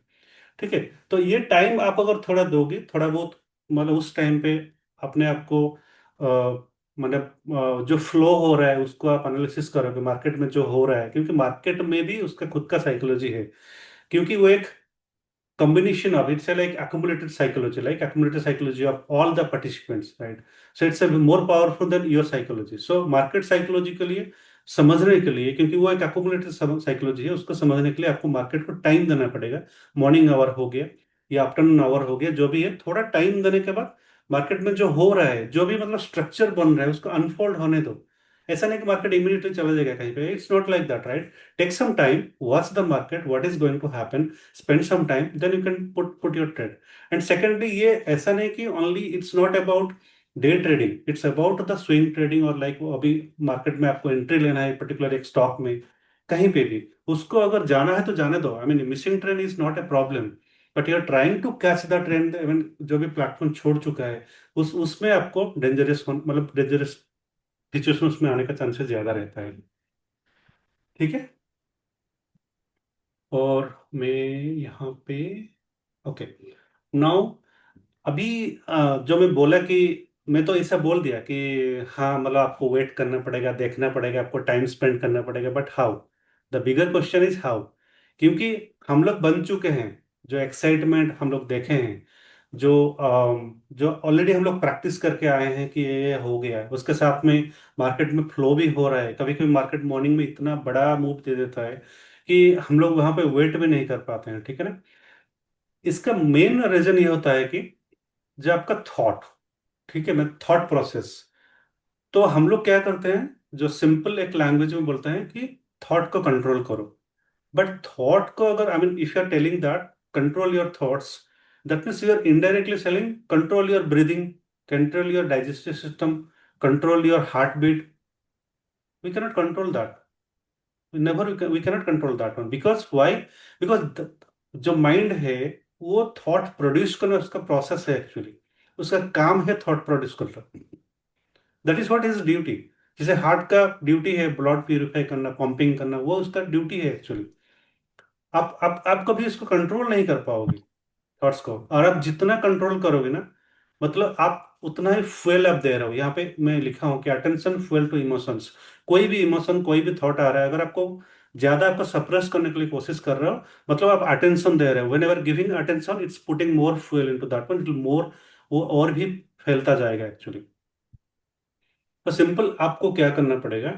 ठीक है। तो ये टाइम आप अगर थोड़ा दोगे, थोड़ा बहुत, मतलब उस टाइम पे अपने आप को मतलब जो फ्लो हो रहा है उसको आप एनालिसिस करोगे मार्केट में जो हो रहा है, क्योंकि मार्केट में भी उसका खुद का साइकोलॉजी है। क्योंकि वो एक combination of it's a like accumulated psychology of all the participants, right? So it's a more powerful than your psychology. So market psychology के लिए समझने के लिए, क्योंकि वो एक accumulated साइकोलॉजी है, उसको समझने के लिए आपको मार्केट को टाइम देना पड़ेगा। मॉर्निंग आवर हो गया या आफ्टरनून आवर हो गया, जो भी है, थोड़ा टाइम देने के बाद मार्केट में जो हो रहा है, जो भी मतलब स्ट्रक्चर बन रहा है, उसको अनफोल्ड होने दो। ऐसा नहीं कि मार्केट इमीडिएटली चला जाएगा कहीं पे, it's not like that, right. Take some time, watch the market, what is going to happen, spend some time, then you can put your trade. And secondly, ये ऐसा नहीं कि only it's not about day trading it's about the swing trading, और like अभी market में आपको entry लेना है पर्टिकुलर एक स्टॉक में, कहीं पे भी उसको अगर जाना है तो जाने दो। I mean missing trend is not a problem, but you are trying to catch the trend. I mean जो भी प्लेटफॉर्म छोड़ चुका है उस उसमें आपको डेंजरस मतलब डेंजरस सिचुएशन में आने का चांसेस ज्यादा रहता है। ठीक है। और मैं यहाँ पे ओके नाउ अभी जो मैं बोला कि मैं तो ऐसा बोल दिया कि हाँ मतलब आपको वेट करना पड़ेगा, देखना पड़ेगा, आपको टाइम स्पेंड करना पड़ेगा, but how? The bigger question is how. क्योंकि हम लोग बन चुके हैं, जो एक्साइटमेंट हम लोग देखे हैं, जो ऑलरेडी हम लोग प्रैक्टिस करके आए हैं कि ये हो गया है, उसके साथ में मार्केट में फ्लो भी हो रहा है। कभी कभी मार्केट मॉर्निंग में इतना बड़ा मूव दे देता है कि हम लोग वहां पे वेट भी नहीं कर पाते हैं। ठीक है ना। इसका मेन रीजन ये होता है कि जो आपका थॉट, ठीक है ना, थॉट प्रोसेस। तो हम लोग क्या करते हैं, जो सिंपल एक लैंग्वेज में बोलते हैं कि थॉट को कंट्रोल करो। बट थॉट को अगर I mean if you are telling that control your thoughts, that means you are indirectly selling control your breathing, control your digestive system, control your heart beat. We cannot control that, never we cannot control that one. Because why? Because जो mind है वो thought produce करना उसका process है actually, उसका काम है thought produce करना। That is what is duty. जैसे हार्ट का ड्यूटी है ब्लड प्यूरिफाई करना, पंपिंग करना, वो उसका ड्यूटी है एक्चुअली। आप कभी इसको कंट्रोल नहीं कर पाओगे थॉट्स को, और आप जितना कंट्रोल करोगे ना, मतलब आप उतना ही फ्यूल आप दे रहे हो। यहाँ पे मैं लिखा हूँ कि अटेंशन फ्यूल टू इमोशंस। कोई भी इमोशन, कोई भी थॉट आ रहा है, अगर आपको ज्यादा आपको सप्रेस करने के लिए कोशिश कर रहे हो, मतलब आप अटेंशन दे रहे हो। When ever giving attention it's putting more fuel into that one, it more, वो और भी फैलता जाएगा एक्चुअली। तो सिंपल आपको क्या करना पड़ेगा,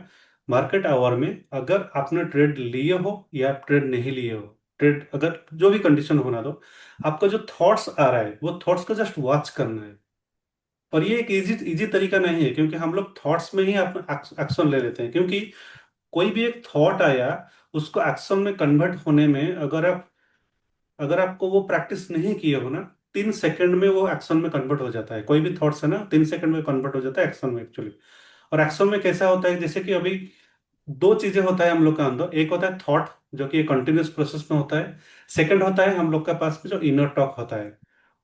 मार्केट आवर में अगर आपने ट्रेड लिए हो या ट्रेड नहीं लिए हो, ट्रेड अगर जो भी कंडीशन होना दो, आपका जो थॉट्स आ रहा है वो थॉट्स को जस्ट वॉच करना है। और ये एक इजी इजी तरीका नहीं है, क्योंकि हम लोग थॉट्स में ही अपना एक्शन ले लेते हैं। क्योंकि कोई भी एक थॉट आया, उसको एक्शन में कन्वर्ट होने में अगर आपको वो प्रैक्टिस नहीं किए हो ना, 3 सेकंड में वो एक्शन में कन्वर्ट हो जाता है। कोई भी थॉट्स है ना, 3 सेकंड में कन्वर्ट हो जाता है एक्शन में एक्चुअली। और एक्शन में कैसा होता है, जैसे कि अभी दो चीजें होता है हम लोग का अंदर। एक होता है थॉट, जो कि कंटिन्यूस प्रोसेस में होता है। सेकंड होता है हम लोग के पास में जो इनर टॉक होता है।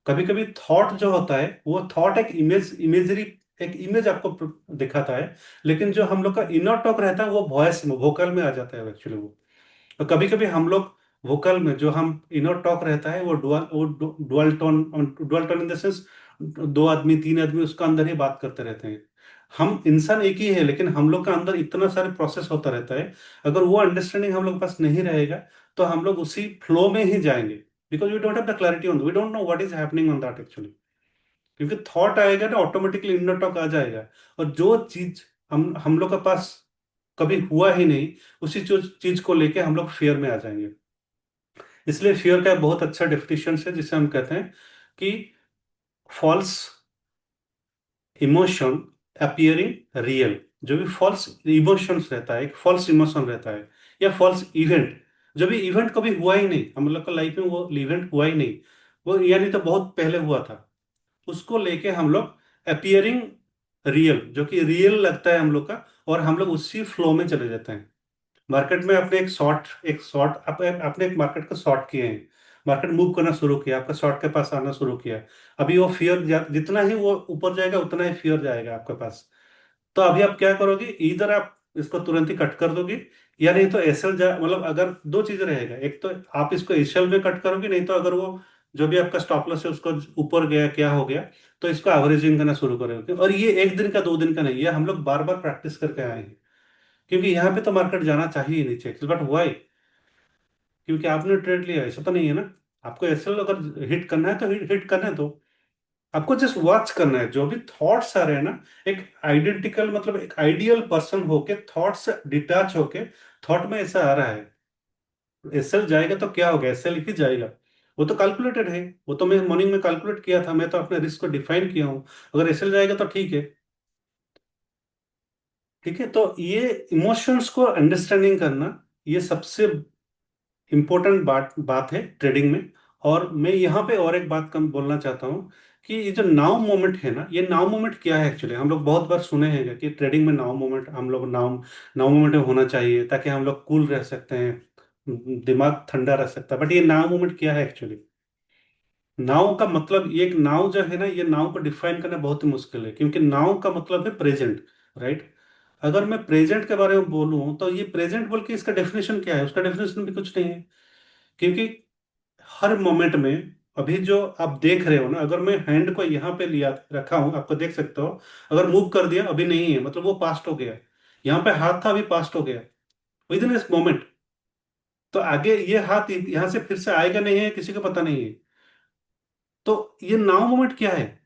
कभी कभी थॉट जो होता है वो थॉट एक इमेजरी, एक इमेज आपको दिखाता है। लेकिन जो हम लोग का इनर टॉक रहता है वो वॉइस में, वोकल में आ जाता है एक्चुअली वो। तो कभी कभी हम लोग वोकल में जो हम इनर टॉक रहता है वो dual tone in the sense, दो आदमी तीन आदमी उसका अंदर ही बात करते रहते हैं। हम इंसान एक ही है, लेकिन हम लोग का अंदर इतना सारे प्रोसेस होता रहता है। अगर वो अंडरस्टैंडिंग हम लोग के पास नहीं रहेगा तो हम लोग उसी फ्लो में ही जाएंगे। Because we don't have the clarity on, we don't know what is happening on that actually. क्योंकि थॉट आएगा ना, ऑटोमेटिकली इनर टॉक आ जाएगा। और जो चीज हम लोग के पास कभी हुआ ही नहीं, उसी चीज को लेके हम लोग फियर में आ जाएंगे। इसलिए फियर का बहुत अच्छा डेफिनेशन है, जिसे हम कहते हैं कि फॉल्स इमोशन अपियरिंग रियल। जो भी फॉल्स इमोशंस रहता है, एक फॉल्स इमोशन रहता है, या फॉल्स इवेंट, जो भी इवेंट कभी हुआ ही नहीं हम लोग का लाइफ में, वो इवेंट हुआ ही नहीं, वो यानी तो बहुत पहले हुआ था, उसको लेके हम लोग अपियरिंग रियल, जो कि रियल लगता है हम लोग का, और हम लोग उसी फ्लो में चले जाते हैं। मार्केट में आपने आपने एक मार्केट को शॉर्ट किए हैं, मार्केट मूव करना शुरू किया, आपका शॉर्ट के पास आना शुरू किया। अभी वो फियर जितना ही वो ऊपर जाएगा उतना ही फियर जाएगा आपके पास। तो अभी आप क्या करोगे, इधर आप इसको तुरंत ही कट कर दोगे, या नहीं तो एसएल जा, मतलब अगर दो चीजें रहेगा, एक तो आप इसको एसएल में कट करोगे, नहीं तो अगर वो जो भी आपका स्टॉप लॉस है उसको ऊपर गया क्या हो गया, तो इसको एवरेजिंग करना शुरू करोगे। और ये एक दिन का दो दिन का नहीं है, हम लोग बार बार प्रैक्टिस करके आए हैं। क्योंकि यहाँ पे तो मार्केट जाना चाहिए नीचे, बट वाई? क्योंकि आपने ट्रेड लिया, ऐसा तो नहीं है ना। आपको एसएल अगर हिट करना है तो हिट करना है, तो आपको जस्ट वॉच करना है। जो भी थॉट्स आ रहे हैं ना, एक आइडेंटिकल मतलब एक आइडियल पर्सन होके थॉट से डिटैच होके थॉट में ऐसा आ रहा है, एसएल जाएगा तो क्या होगा, एसएल ही जाएगा। वो तो कैलकुलेटेड है, वो तो मैं मॉर्निंग में कैलकुलेट किया था, मैं तो अपने रिस्क को डिफाइन किया हूँ। अगर एसएल जाएगा तो ठीक है। ठीक है, तो ये इमोशंस को अंडरस्टैंडिंग करना, ये सबसे इंपॉर्टेंट बात बात है ट्रेडिंग में। और मैं यहाँ पे और एक बात कम बोलना चाहता हूँ कि ये जो नाउ मोमेंट है ना, ये नाउ मोमेंट क्या है एक्चुअली। हम लोग बहुत बार सुने हैं कि ट्रेडिंग में नाउ मोमेंट, हम लोग नाउ नाउ मोमेंट में होना चाहिए ताकि हम लोग कूल रह सकते हैं, दिमाग ठंडा रह सकता है। बट ये नाउ मोमेंट क्या है एक्चुअली? नाउ का मतलब, ये एक नाउ जो है ना, ये नाउ को डिफाइन करना बहुत ही मुश्किल है, क्योंकि नाउ का मतलब है प्रेजेंट, राइट। अगर मैं प्रेजेंट के बारे में बोलूं तो ये प्रेजेंट बोल के इसका डेफिनेशन क्या है? उसका डेफिनेशन भी कुछ नहीं है, क्योंकि हर मोमेंट में, अभी जो आप देख रहे हो ना, अगर मैं हैंड को यहाँ पे लिया रखा हूं, आपको देख सकते हो, अगर मूव कर दिया अभी नहीं है, मतलब वो पास्ट हो गया। यहाँ पे हाथ था, अभी पास्ट हो गया विद इन इस मोमेंट। तो आगे ये हाथ यहाँ से फिर से आएगा नहीं है, किसी को पता नहीं है। तो ये नाउ मोमेंट क्या है?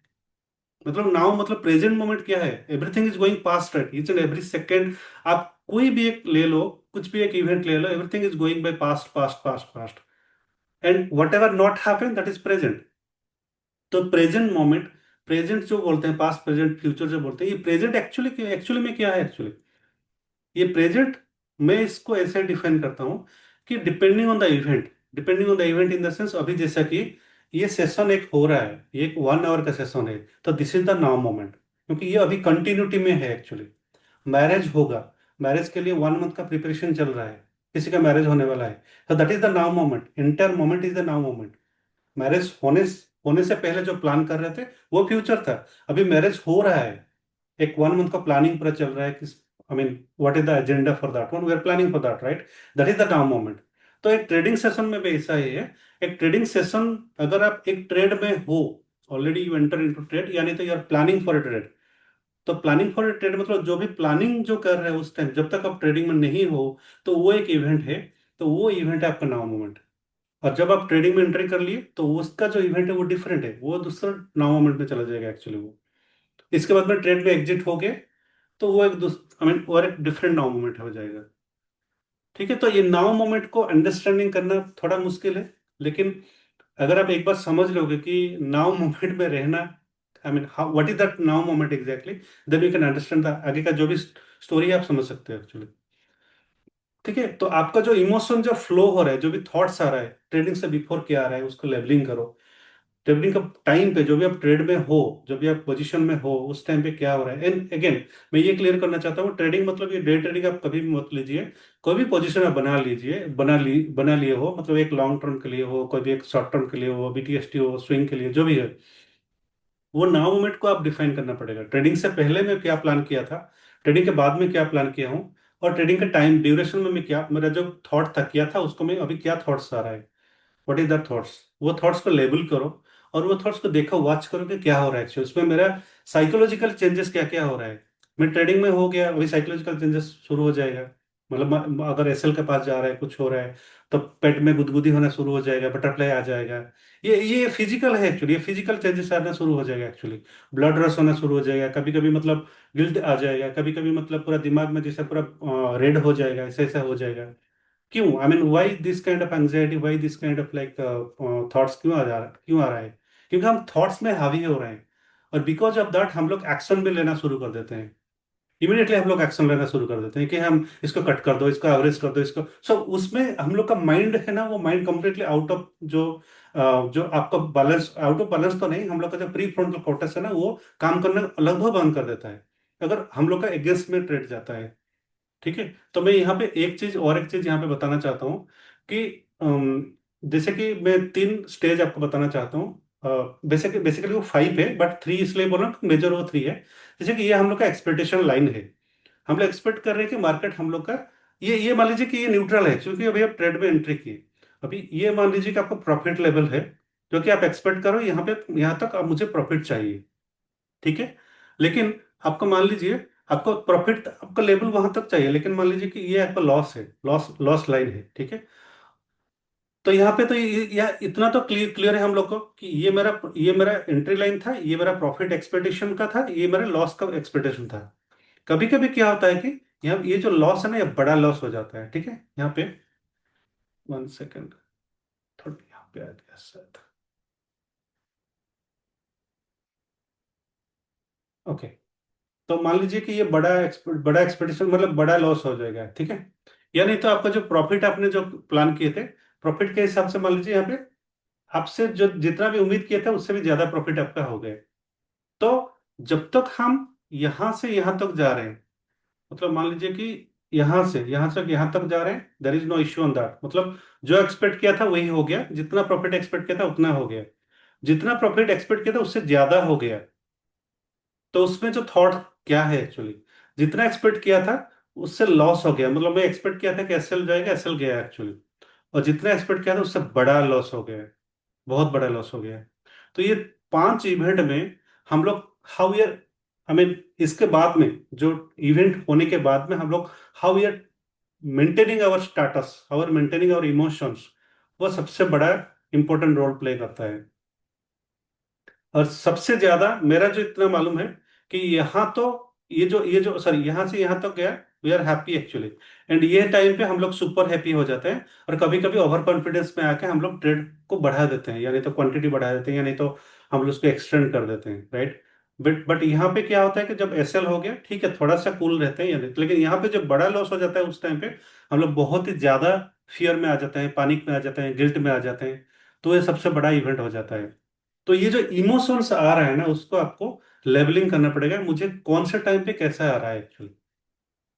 मतलब नाउ मतलब प्रेजेंट मोमेंट क्या है? Everything is going past, right, each and every second. आप कोई भी एक ले लो, कुछ भी एक इवेंट ले लो, everything is going by past past past past, and whatever not happen that is present. तो प्रेजेंट मोमेंट, प्रेजेंट जो बोलते हैं, पास्ट प्रेजेंट फ्यूचर जो बोलते हैं, ये प्रेजेंट एक्चुअली एक्चुअली में क्या है एक्चुअली? ये प्रेजेंट, मैं इसको ऐसे डिफाइन करता हूँ कि depending on the event, depending on the event in the sense, अभी जैसा कि ये सेशन एक हो रहा है, ये एक 1 आवर का सेशन है, तो this is the now moment, क्योंकि ये अभी कंटिन्यूटी में है एक्चुअली। मैरिज होगा, मैरिज के लिए 1 मंथ का प्रिपरेशन चल रहा है, किसी का मैरिज होने वाला है, तो that is the now moment, inter moment is the now moment. Marriage होने होने से पहले जो प्लान कर रहे थे वो फ्यूचर था, अभी मैरिज हो रहा है, एक 1 मंथ का प्लानिंग पूरा चल रहा है, किस, I mean what is the agenda for that one, we are planning for that, right. That is the now moment. तो एक ट्रेडिंग सेशन में भी ऐसा ही है। एक ट्रेडिंग सेशन, अगर आप एक ट्रेड में हो, already you enter into trade, यानी तो you are planning for a trade. तो प्लानिंग फॉर ए ट्रेड मतलब जो भी प्लानिंग जो कर रहे हैं उस टाइम, जब तक आप ट्रेडिंग में नहीं हो, तो वो एक इवेंट है, तो वो इवेंट है आपका नाउ मोमेंट। और जब आप ट्रेडिंग में एंट्री कर लिए तो उसका जो इवेंट है वो डिफरेंट है, वो दूसरा नाउ मोमेंट में चला जाएगा एक्चुअली वो। इसके बाद में ट्रेड में एग्जिट हो गए तो वो एक आई मीन और एक डिफरेंट नाउ मोमेंट हो जाएगा। ठीक है, तो ये नाउ मोमेंट को अंडरस्टैंडिंग करना थोड़ा मुश्किल है, लेकिन अगर आप एक बार समझ लोगे कि नाउ मोमेंट में रहना, I mean what is that now moment exactly, then you can understand the आगे का जो भी स्टोरी आप समझ सकते हो एक्चुअली। ठीक है, तो आपका जो इमोशन जो फ्लो हो रहा है, जो भी थॉट्स आ रहा है ट्रेडिंग से बिफोर क्या आ रहा है, उसको लेबलिंग करो। ट्रेडिंग का टाइम पे, जो भी आप ट्रेड में हो, जो भी आप पोजीशन में हो, उस टाइम पे क्या हो रहा है। एंड अगेन मैं ये क्लियर करना चाहता हूँ, ट्रेडिंग मतलब ये डे ट्रेडिंग आप कभी भी मत लीजिए। कोई भी पोजीशन आप बना लीजिए, बना लिए हो, मतलब एक लॉन्ग टर्म के लिए हो, कोई भी एक शॉर्ट टर्म के लिए हो, बीटीएसटी हो, स्विंग के लिए, जो भी है, वो नाउ मोमेंट को आप डिफाइन करना पड़ेगा। ट्रेडिंग से पहले मैं क्या प्लान किया था, ट्रेडिंग के बाद में क्या प्लान किया हूँ, और ट्रेडिंग के टाइम ड्यूरेशन में मैं क्या, मेरा जो थॉट था किया था, उसको मैं अभी क्या थॉट्स आ रहा है, व्हाट इज दैट थॉट्स। वो थॉट्स को लेबल करो, और वो थॉट्स को देखो, वॉच करो कि क्या हो रहा है एक्चुअली उसमें, मेरा साइकोलॉजिकल चेंजेस क्या क्या हो रहा है। मैं ट्रेडिंग में हो गया, अभी साइकोलॉजिकल चेंजेस शुरू हो जाएगा। मतलब अगर एसएल के पास जा रहा है, कुछ हो रहा है, तो पेट में गुदगुदी होना शुरू हो जाएगा, बटरफ्लाई आ जाएगा। ये फिजिकल है एक्चुअली, ये फिजिकल चेंजेस आना शुरू हो जाएगा एक्चुअली। ब्लड रश होना शुरू हो जाएगा, कभी कभी मतलब गिल्ट आ जाएगा, कभी कभी मतलब पूरा दिमाग में जैसे पूरा रेड हो जाएगा, ऐसा ऐसा हो जाएगा। क्यों, I mean why this kind of anxiety, why this kind of like thoughts क्यों आ रहा है? क्योंकि हम थॉट्स में हावी हो रहे हैं, और बिकॉज ऑफ दैट हम लोग एक्शन भी लेना शुरू कर देते हैं। इमीडिएटली हम लोग एक्शन लेना शुरू कर देते हैं कि हम इसको कट कर दो, इसको एवरेज कर दो, इसको। सो उसमें हम लोग का माइंड है ना, वो माइंड कंप्लीटली आउट ऑफ जो आपका बैलेंस, आउट ऑफ बैलेंस तो नहीं, हम लोग का जो प्री फ्रंटल कॉर्टेक्स है ना, वो काम करना लगभग बंद कर देता है अगर हम लोग का अगेंस्ट में ट्रेड जाता है। ठीक है, तो मैं यहाँ पे एक चीज और एक चीज यहाँ पे बताना चाहता हूँ कि जैसे कि मैं 3 स्टेज आपको बताना चाहता हूँ। बेसिकली वो 5 है, बट 3 इसलिए बोल रहा हूँ, मेजर वो 3 है। जैसे कि ये हम लोग का एक्सपेक्टेशन लाइन है, हम लोग एक्सपेक्ट कर रहे हैं कि मार्केट हम लोग का, ये मान लीजिए कि ये न्यूट्रल है, क्योंकि अभी आप ट्रेड में एंट्री किए। अभी ये मान लीजिए कि आपको प्रॉफिट लेवल है, जो कि आप एक्सपेक्ट करो यहाँ पे, यहाँ तक अब मुझे प्रॉफिट चाहिए। ठीक है, लेकिन आपको मान लीजिए, आपको प्रॉफिट, आपका लेवल वहां तक चाहिए, लेकिन मान लीजिए कि ये आपका लॉस है, लॉस लॉस लाइन है। ठीक है, तो यहाँ पे तो इतना तो क्लियर क्लियर है हम लोग को कि ये मेरा एंट्री लाइन था, ये मेरा प्रॉफिट एक्सपेक्टेशन का था, ये मेरा लॉस का एक्सपेक्टेशन था। कभी कभी क्या होता है कि यहाँ ये जो लॉस है ना, ये बड़ा लॉस हो जाता है। ठीक है, यहाँ पे 1 सेकेंड, थोड़ा यहाँ पे आ गया शायद। ओके, तो मान लीजिए कि ये बड़ा एक्सपेक्टेशन मतलब बड़ा लॉस हो जाएगा। ठीक है, या नहीं तो आपका जो प्रॉफिट आपने जो प्लान किए थे, प्रॉफिट के हिसाब से मान लीजिए यहाँ पे आपसे जो जितना भी उम्मीद किया था उससे भी ज्यादा प्रॉफिट आपका हो गया। तो जब तक हम यहां से यहां तक जा रहे हैं, मतलब मान लीजिए कि यहां से यहां तक जा रहे हैं, there is no issue on that, मतलब जो एक्सपेक्ट किया था वही हो गया, जितना प्रॉफिट एक्सपेक्ट किया था उतना हो गया, जितना प्रॉफिट एक्सपेक्ट किया था उससे ज्यादा हो गया। तो उसमें जो थॉट क्या है एक्चुअली, जितना एक्सपेक्ट किया था उससे लॉस हो गया, मतलब मैं एक्सपेक्ट किया था कि एसएल जाएगा, एसएल गया एक्चुअली, और जितना एक्सपेक्ट किया था उससे बड़ा लॉस हो गया है, बहुत बड़ा लॉस हो गया है। तो ये 5 इवेंट में हम लोग how we are, I mean इसके बाद में जो इवेंट होने के बाद में हम लोग how we are maintaining our status, our maintaining our emotions, वो सबसे बड़ा इंपॉर्टेंट रोल प्ले करता है। और सबसे ज्यादा मेरा जो इतना मालूम है कि यहाँ तो ये जो सॉरी यहाँ से यहाँ तक गया, we are happy actually, and ये टाइम पे हम लोग सुपर हैप्पी हो जाते हैं, और कभी कभी ओवर कॉन्फिडेंस में आके हम लोग ट्रेड को बढ़ा देते हैं, यानी तो क्वांटिटी बढ़ा देते हैं, या नहीं तो हम लोग उसको एक्सटेंड कर देते हैं, राइट। बट यहाँ पे क्या होता है कि जब एसएल हो गया ठीक है, थोड़ा सा कूल रहते हैं, यानी लेकिन यहाँ पे जब बड़ा लॉस हो जाता है उस टाइम पे हम लोग बहुत ही ज्यादा फियर में आ जाते हैं, पानिक में आ जाते हैं, गिल्ट में आ जाते हैं। तो ये सबसे बड़ा इवेंट हो जाता है। तो ये जो इमोशंस आ रहा है ना, उसको आपको लेबलिंग करना पड़ेगा, मुझे कौन से टाइम पे कैसा आ रहा है एक्चुअली।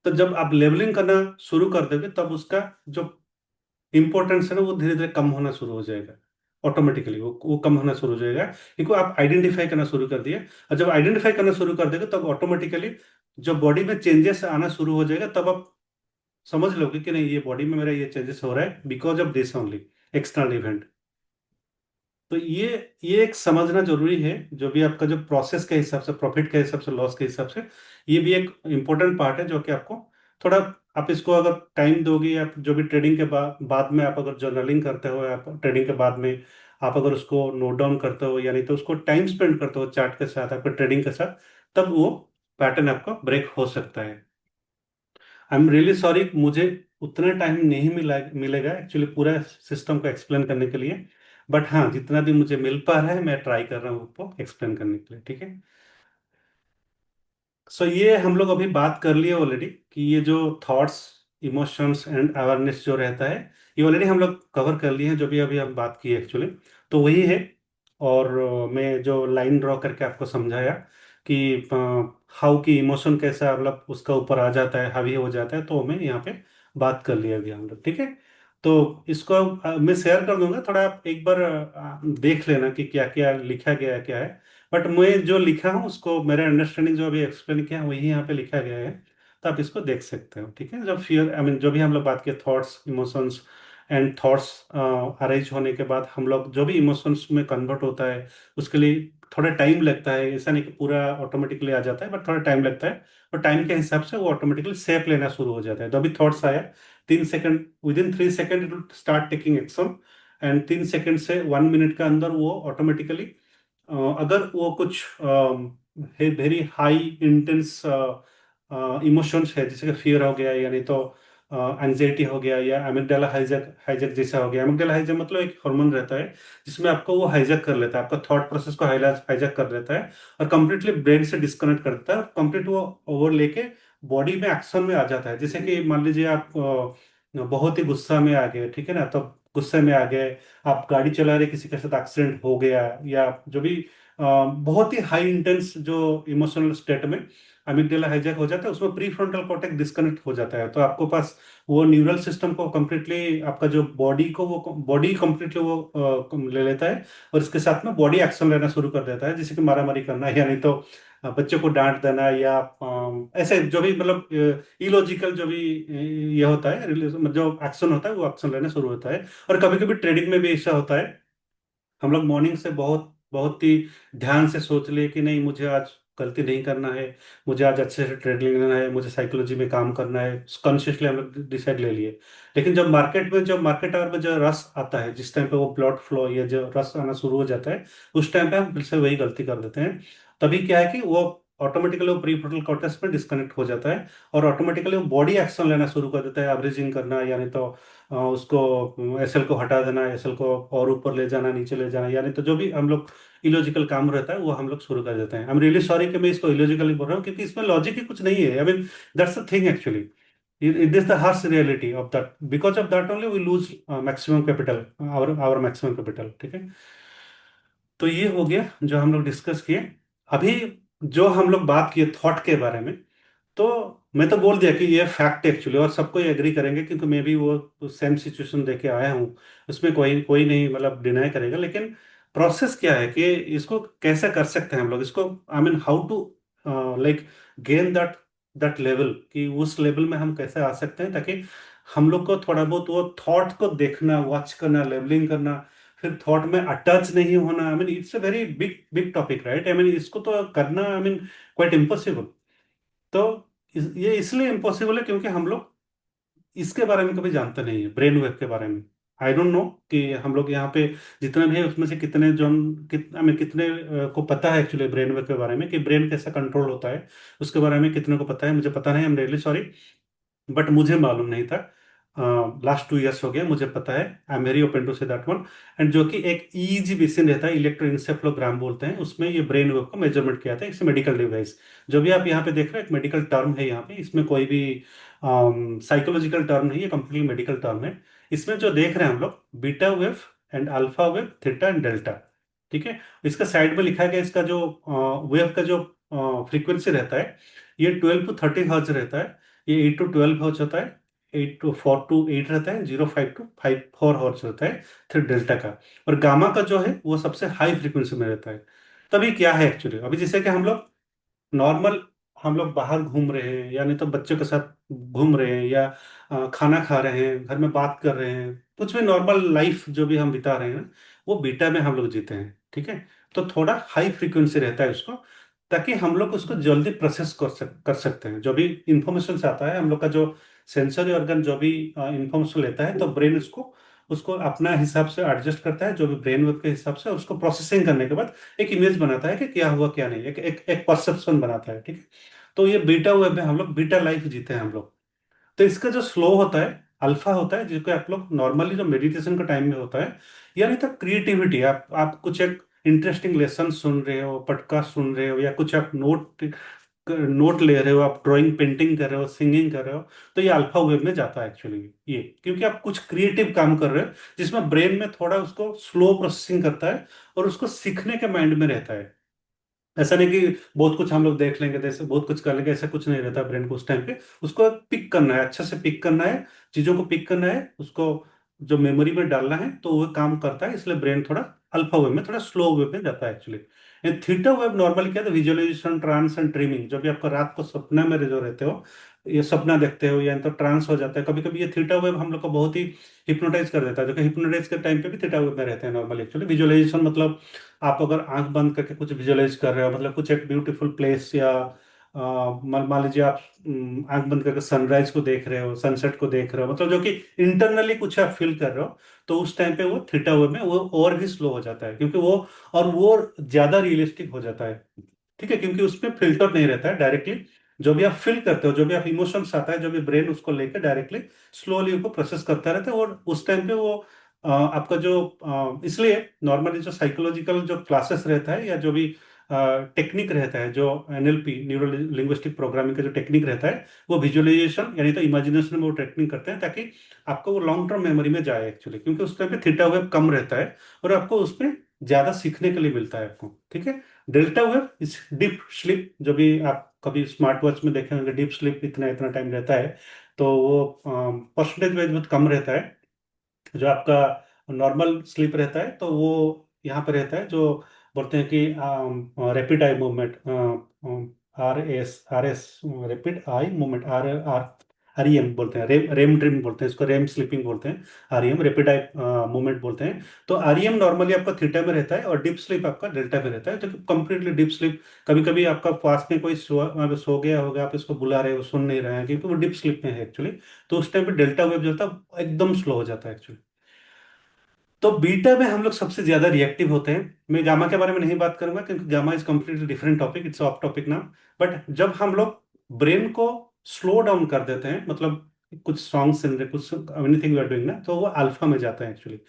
तो जब आप लेबलिंग करना शुरू कर दोगे तब उसका जो इंपॉर्टेंस है ना वो धीरे धीरे कम होना शुरू हो जाएगा, ऑटोमेटिकली वो कम होना शुरू हो जाएगा, क्योंकि आप आइडेंटिफाई करना शुरू कर दिए। और जब आइडेंटिफाई करना शुरू कर देगा तब ऑटोमेटिकली जो बॉडी में चेंजेस आना शुरू हो जाएगा, तब आप समझ लोगे कि नहीं, ये बॉडी में मेरा ये चेंजेस हो रहा है because of this only external event. तो ये एक समझना जरूरी है, जो भी आपका जो प्रोसेस के हिसाब से, प्रॉफिट के हिसाब से, लॉस के हिसाब से, ये भी एक इम्पोर्टेंट पार्ट है जो कि आपको थोड़ा, आप इसको अगर टाइम दोगे, आप जो भी ट्रेडिंग के बाद में आप अगर जर्नलिंग करते हो, आप ट्रेडिंग के बाद में आप अगर उसको नोट डाउन करते हो, यानी तो उसको टाइम स्पेंड करते हो चार्ट के साथ, आपके ट्रेडिंग के साथ, तब वो पैटर्न आपका ब्रेक हो सकता है। आई एम रियली सॉरी, मुझे उतना टाइम नहीं मिलेगा एक्चुअली पूरा सिस्टम को एक्सप्लेन करने के लिए, बट हाँ जितना भी मुझे मिल पा रहा है मैं ट्राई कर रहा हूँ आपको एक्सप्लेन करने के लिए, ठीक है। सो ये हम लोग अभी बात कर लिए ऑलरेडी कि ये जो थॉट्स, इमोशंस एंड अवेयरनेस जो रहता है, ये ऑलरेडी हम लोग कवर कर लिए हैं, जो भी अभी हम बात की एक्चुअली, तो वही है। और मैं जो लाइन ड्रॉ करके आपको समझाया कि हाउ की इमोशन कैसा मतलब उसका ऊपर आ जाता है, हावी हो जाता है, तो मैं यहाँ पे बात कर लिया अभी हम लोग, ठीक है। तो इसको मैं शेयर कर दूंगा, थोड़ा आप एक बार देख लेना कि क्या क्या लिखा गया है, क्या है। बट मैं जो लिखा हूँ उसको, मेरा अंडरस्टैंडिंग जो अभी एक्सप्लेन किया है वही यहाँ पे लिखा गया है, तो आप इसको देख सकते हो, ठीक है। जब फियर, आई मीन जो भी हम लोग बात किए, thoughts, emotions and thoughts arrange होने के बाद हम लोग जो भी इमोशंस में कन्वर्ट होता है, उसके लिए थोड़ा टाइम लगता है, ऐसा नहीं कि पूरा ऑटोमेटिकली आ जाता है, बट थोड़ा टाइम लगता है, और टाइम के हिसाब से वो ऑटोमेटिकली शेप लेना शुरू हो जाता है। तो अभी थॉट्स आया, 3 second, with in 3 second it will start taking action, and 3 second से 1 मिनट के अंदर वो ऑटोमेटिकली, अगर वो कुछ वेरी हाई इंटेंस इमोशंस है, जैसे कि फियर हो गया, या नहीं तो एंजाइटी हो गया, या एमिगडाला हाईजैक हाईजैक जैसा हो गया। एमिगडाला हाईजैक मतलब एक हार्मोन रहता है जिसमें आपको वो हाईजैक कर लेता है, आपका थॉट प्रोसेस को हाईजैक कर लेता है, और कंप्लीटली ब्रेन से डिस्कनेक्ट करता है, और कंप्लीट वो ओवर लेके बॉडी में एक्शन में आ जाता है। जैसे कि मान लीजिए आप बहुत ही गुस्सा में आ गए, ठीक है ना, तो गुस्से में आ गए, आप गाड़ी चला रहे, किसी के साथ एक्सीडेंट हो गया, या जो भी बहुत ही हाई इंटेंस जो इमोशनल स्टेट में अमिगडाला हाईजैक हो जाता है, उसमें प्री फ्रंटल कॉर्टेक्स डिस्कनेक्ट हो जाता है, तो आपको पास वो न्यूरल सिस्टम को कम्प्लीटली, आपका जो बॉडी को वो बॉडी कम्प्लीटली वो ले लेता है, और इसके साथ में बॉडी एक्शन लेना शुरू कर देता है, जैसे कि मारामारी करना, या नहीं तो बच्चों को डांट देना, या ऐसे जो भी मतलब इलॉजिकल जो भी ये होता है, जो एक्शन होता है वो एक्शन लेना शुरू होता है। और कभी कभी ट्रेडिंग में भी ऐसा होता है, हम लोग मॉर्निंग से बहुत बहुत ही ध्यान से सोच ले कि नहीं, मुझे आज गलती नहीं करना है, मुझे आज अच्छे से ट्रेडिंग लेना है, मुझे साइकोलॉजी में काम करना है, कॉन्शियसली हम लोग डिसाइड ले लिए। लेकिन जब मार्केट आवर में जो रस आता है, जिस टाइम पे वो ब्लड फ्लो या जो रस आना शुरू हो जाता है, उस टाइम पे हम फिर से वही गलती कर देते हैं। तभी क्या है कि वो ऑटोमेटिकली वो प्री फ्रंटल कॉर्टेक्स में डिस्कनेक्ट हो जाता है, और ऑटोमेटिकली वो बॉडी एक्शन लेना शुरू कर देता है, एवरेजिंग करना, यानी तो उसको एसएल को हटा देना, एसएल को और ऊपर ले जाना, नीचे ले जाना, यानी तो जो भी हम लोग इलॉजिकल काम रहता है वो हम लोग शुरू कर देते हैं। आई एम रियली सॉरी कि मैं इसको इलॉजिकली बोल रहा हूँ, क्योंकि इसमें लॉजिक ही कुछ नहीं है, I mean that's the thing actually. It is the harsh reality of that. Because of that only we lose maximum capital, our maximum capital. ठीक है, तो ये हो गया जो हम लोग डिस्कस किए। अभी जो हम लोग बात किए थॉट के बारे में, तो मैं तो बोल दिया कि ये फैक्ट एक्चुअली, और सबको ये एग्री करेंगे क्योंकि मैं भी वो सेम सिचुएशन देके आया हूँ। उसमें कोई कोई नहीं मतलब डिनाई करेगा। लेकिन प्रोसेस क्या है कि इसको कैसे कर सकते हैं हम लोग इसको, I mean how to like gain that that level, कि उस लेवल में हम कैसे आ सकते हैं ताकि हम लोग को थोड़ा बहुत वो थॉट को देखना, वॉच करना, लेवलिंग करना, फिर थॉट में अटैच नहीं होना। I mean it's a very big big topic, right? I mean इसको तो करना, आई मीन क्वाइट इम्पॉसिबल। तो ये इसलिए इम्पॉसिबल है क्योंकि हम लोग इसके बारे में कभी जानते नहीं है, ब्रेन वेव के बारे में। आई डोंट नो कि हम लोग यहाँ पे जितने भी हैं उसमें से कितने जो कितना में कितने को पता है एक्चुअली ब्रेन वेव के बारे में, कि ब्रेन कैसा कंट्रोल होता है उसके बारे में कितने को पता है। मुझे पता नहीं, आई एम रियली सॉरी, बट मुझे मालूम नहीं था। लास्ट 2 इयर्स हो गया, मुझे पता है। I am very open to say that one. And जो कि एक ईजी मशीन रहता है, इलेक्ट्रोइंसेफ्लोग्राम बोलते हैं, उसमें ये ब्रेन वेव का मेजरमेंट किया था। It's medical device. जो भी आप यहाँ पे देख रहे हैं एक मेडिकल टर्म है यहाँ पे, इसमें कोई भी साइकोलॉजिकल टर्म नहीं है, कंप्लीटली मेडिकल टर्म है। इसमें जो देख रहे हैं हम लोग, beta wave and alpha wave, theta and delta. ठीक है, इसका साइड में लिखा गया इसका जो वेव का जो फ्रीक्वेंसी रहता है, ये 12 to 30 हर्ट्ज रहता है। ये 8 to 12 हर्ट्ज होता है, 8 to 4 to 8 रहता है, 0 5 to 5 4 हर्ट्ज रहता है। फिर डेल्टा का और गामा का जो है वो सबसे हाई फ्रीक्वेंसी में रहता है। तभी क्या है एक्चुअली, अभी जैसे कि हम लोग नॉर्मल, हम लोग बाहर घूम रहे हैं या नहीं तो बच्चों के साथ घूम रहे हैं, या खाना खा रहे हैं, घर में बात कर रहे हैं, कुछ भी नॉर्मल लाइफ जो भी हम बिता रहे हैं, वो बीटा में हम लोग जीते हैं। ठीक है, तो थोड़ा हाई फ्रीक्वेंसी रहता है उसको, ताकि हम लोग उसको जल्दी प्रोसेस कर सकते हैं। जो भी इंफॉर्मेशन से आता है, हम लोग का जो सेंसरी ऑर्गन जो भी इंफॉर्मेशन लेता है, तो ब्रेन उसको उसको अपना हिसाब से एडजस्ट करता है, जो भी ब्रेन वेव के हिसाब से। उसको प्रोसेसिंग करने के बाद एक इमेज बनाता है कि क्या हुआ क्या नहीं, एक परसेप्शन बनाता है। ठीक है, तो ये बीटा वेव में हम लोग बीटा लाइफ जीते हैं हम लोग। तो इसका जो स्लो होता है, अल्फा होता है, जिसको आप लोग नॉर्मली जो मेडिटेशन का टाइम में होता है, यानी तो क्रिएटिविटी, आप कुछ एक इंटरेस्टिंग लेसन सुन रहे हो, पॉडकास्ट सुन रहे हो, या कुछ आप नोट नोट ले रहे हो, आप ड्राइंग पेंटिंग कर रहे हो, सिंगिंग कर रहे हो, तो ये अल्फा वेव में जाता है एक्चुअली। ये क्योंकि आप कुछ क्रिएटिव काम कर रहे हो जिसमें ब्रेन में थोड़ा उसको स्लो प्रोसेसिंग करता है और उसको सीखने के माइंड में रहता है। ऐसा नहीं कि बहुत कुछ हम लोग देख लेंगे, जैसे बहुत कुछ कर लेंगे, ऐसा कुछ नहीं रहता ब्रेन को उस टाइम पे। उसको पिक करना है, अच्छे से पिक करना है, चीजों को पिक करना है, उसको जो मेमोरी में डालना है, तो वो काम करता है। इसलिए ब्रेन थोड़ा अल्फा वेव में, थोड़ा स्लो वेव में जाता है एक्चुअली। थीटा वेव नॉर्मली क्या है, विजुअलाइजेशन, ट्रांस एंड ड्रीमिंग। जो भी आपको रात को सपना में जो रहते हो, ये सपना देखते हो या तो ट्रांस हो जाता है कभी कभी, ये थीटा वेव हम लोग को बहुत ही हिप्नोटाइज कर देता है। जो कि हिप्नोटाइज के टाइम पे भी थीटा वेव में रहते हैं नॉर्मली एक्चुअली। विजुअलाइजेशन मतलब आप अगर आंख बंद करके कुछ विजुअलाइज कर रहे हो, मतलब कुछ एक ब्यूटीफुल प्लेस, या मान लीजिए आप आंख बंद करके सनराइज को देख रहे हो, सनसेट को देख रहे हो, मतलब जो कि इंटरनली कुछ आप फील कर रहे हो, तो उस टाइम पे वो थीटा वेव में वो और भी स्लो हो जाता है, क्योंकि वो और वो ज्यादा रियलिस्टिक हो जाता है। ठीक है, क्योंकि उसमें फिल्टर नहीं रहता है, डायरेक्टली जो भी आप फील करते हो, जो भी आप इमोशंस आता है, जो भी ब्रेन उसको लेकर डायरेक्टली स्लोली उसको प्रोसेस करता रहता है। और उस टाइम पे वो आपका जो इसलिए नॉर्मली जो साइकोलॉजिकल जो क्लासेस रहता है, या जो भी टेक्निक रहता है, जो एनएलपी, न्यूरो लिंग्विस्टिक प्रोग्रामिंग का जो टेक्निक रहता है, वो विजुअलाइजेशन यानी तो इमेजिनेशन में वो टेक्निक करते हैं, ताकि आपको वो लॉन्ग टर्म मेमोरी में जाए एक्चुअली, क्योंकि उस टाइम पे थीटा वेव कम रहता है और आपको उसमें ज्यादा सीखने के लिए मिलता है आपको। ठीक है, डेल्टा वेव इस डीप स्लीप, जो भी आप कभी स्मार्ट वॉच में देखे होंगे, डीप स्लीप इतना इतना टाइम रहता है, तो वो परसेंटेज वाइज बहुत कम रहता है। जो आपका नॉर्मल स्लीप रहता है, तो वो यहाँ पे रहता है, जो बोलते हैं कि rapid eye movement, R S rapid eye movement, R R REM बोलते हैं, रेम ड्रीम बोलते हैं इसको, रेम स्लीपिंग बोलते हैं, आरईएम रैपिड आई मूवमेंट बोलते हैं। तो आरईएम नॉर्मली आपका थीटा में रहता है और डीप स्लीप आपका डेल्टा में रहता है। तो कंप्लीटली डीप स्लीप, कभी कभी आपका पास में कोई सो गया होगा, आप इसको बुला रहे हो, सुन नहीं रहे हैं, क्योंकि वो डीप स्लीप में है एक्चुअली। तो उस टाइम पे डेल्टा वेव जो था एकदम स्लो हो जाता है एक्चुअली। तो बीटा में हम लोग सबसे ज्यादा रिएक्टिव होते हैं। मैं गामा के बारे में नहीं बात करूंगा क्योंकि gamma is completely different topic, it's of topic now. But जब हम लोग ब्रेन को स्लो डाउन कर देते हैं, मतलब कुछ सॉन्ग्स सुन रहे, कुछ एनीथिंग वी आर डूइंग ना, तो वो अल्फा में जाता है एक्चुअली।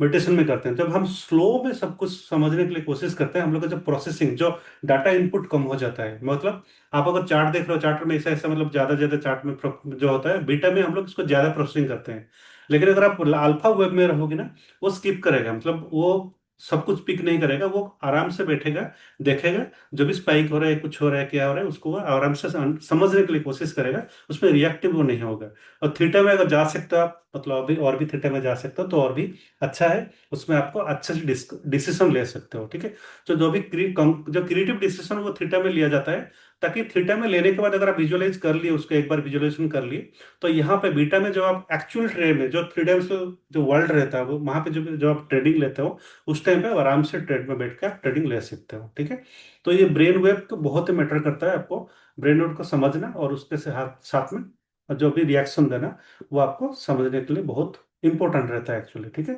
मेडिटेशन में करते हैं जब हम स्लो में सब कुछ समझने के लिए कोशिश करते हैं, हम लोग का जो प्रोसेसिंग, जो डाटा इनपुट कम हो जाता है। मतलब आप अगर चार्ट देख रहे हो, चार्ट में ऐसा ऐसा मतलब ज्यादा ज्यादा चार्ट में जो होता है, बीटा में हम लोग इसको ज्यादा प्रोसेसिंग करते हैं। लेकिन अगर आप अल्फा वेब में रहोगे ना, वो स्किप करेगा, मतलब वो सब कुछ पिक नहीं करेगा, वो आराम से बैठेगा, देखेगा जो भी स्पाइक हो रहा है, कुछ हो रहा है, क्या हो रहा है, उसको वो आराम से समझने के लिए कोशिश करेगा, उसमें रिएक्टिव वो नहीं होगा। और थीटा में अगर जा सकते हो आप, मतलब अभी और भी थीटा में जा सकते हो तो और भी अच्छा है, उसमें आपको अच्छे से डिसीजन ले सकते हो, ठीक है। तो जो क्रिएटिव डिसीजन वो थीटा में लिया जाता है, ताकि थीटा में लेने के बाद अगर आप विजुअलाइज कर लिए, उसको एक बार विजुअलाइजेशन कर लिए, तो यहाँ पे बीटा में जो आप एक्चुअल ट्रेड में जो थ्री डायमेंशनल जो वर्ल्ड रहता है, वो वहां पे जो जो आप ट्रेडिंग लेते हो, उस टाइम पे आराम से ट्रेड में बैठ कर आप ट्रेडिंग ले सकते हो, ठीक है। तो ये ब्रेन वेव तो बहुत ही मैटर करता है आपको, ब्रेन वेव को समझना और उसके साथ साथ में जो भी रिएक्शन देना, वो आपको समझने के लिए बहुत इंपॉर्टेंट रहता है एक्चुअली, ठीक है।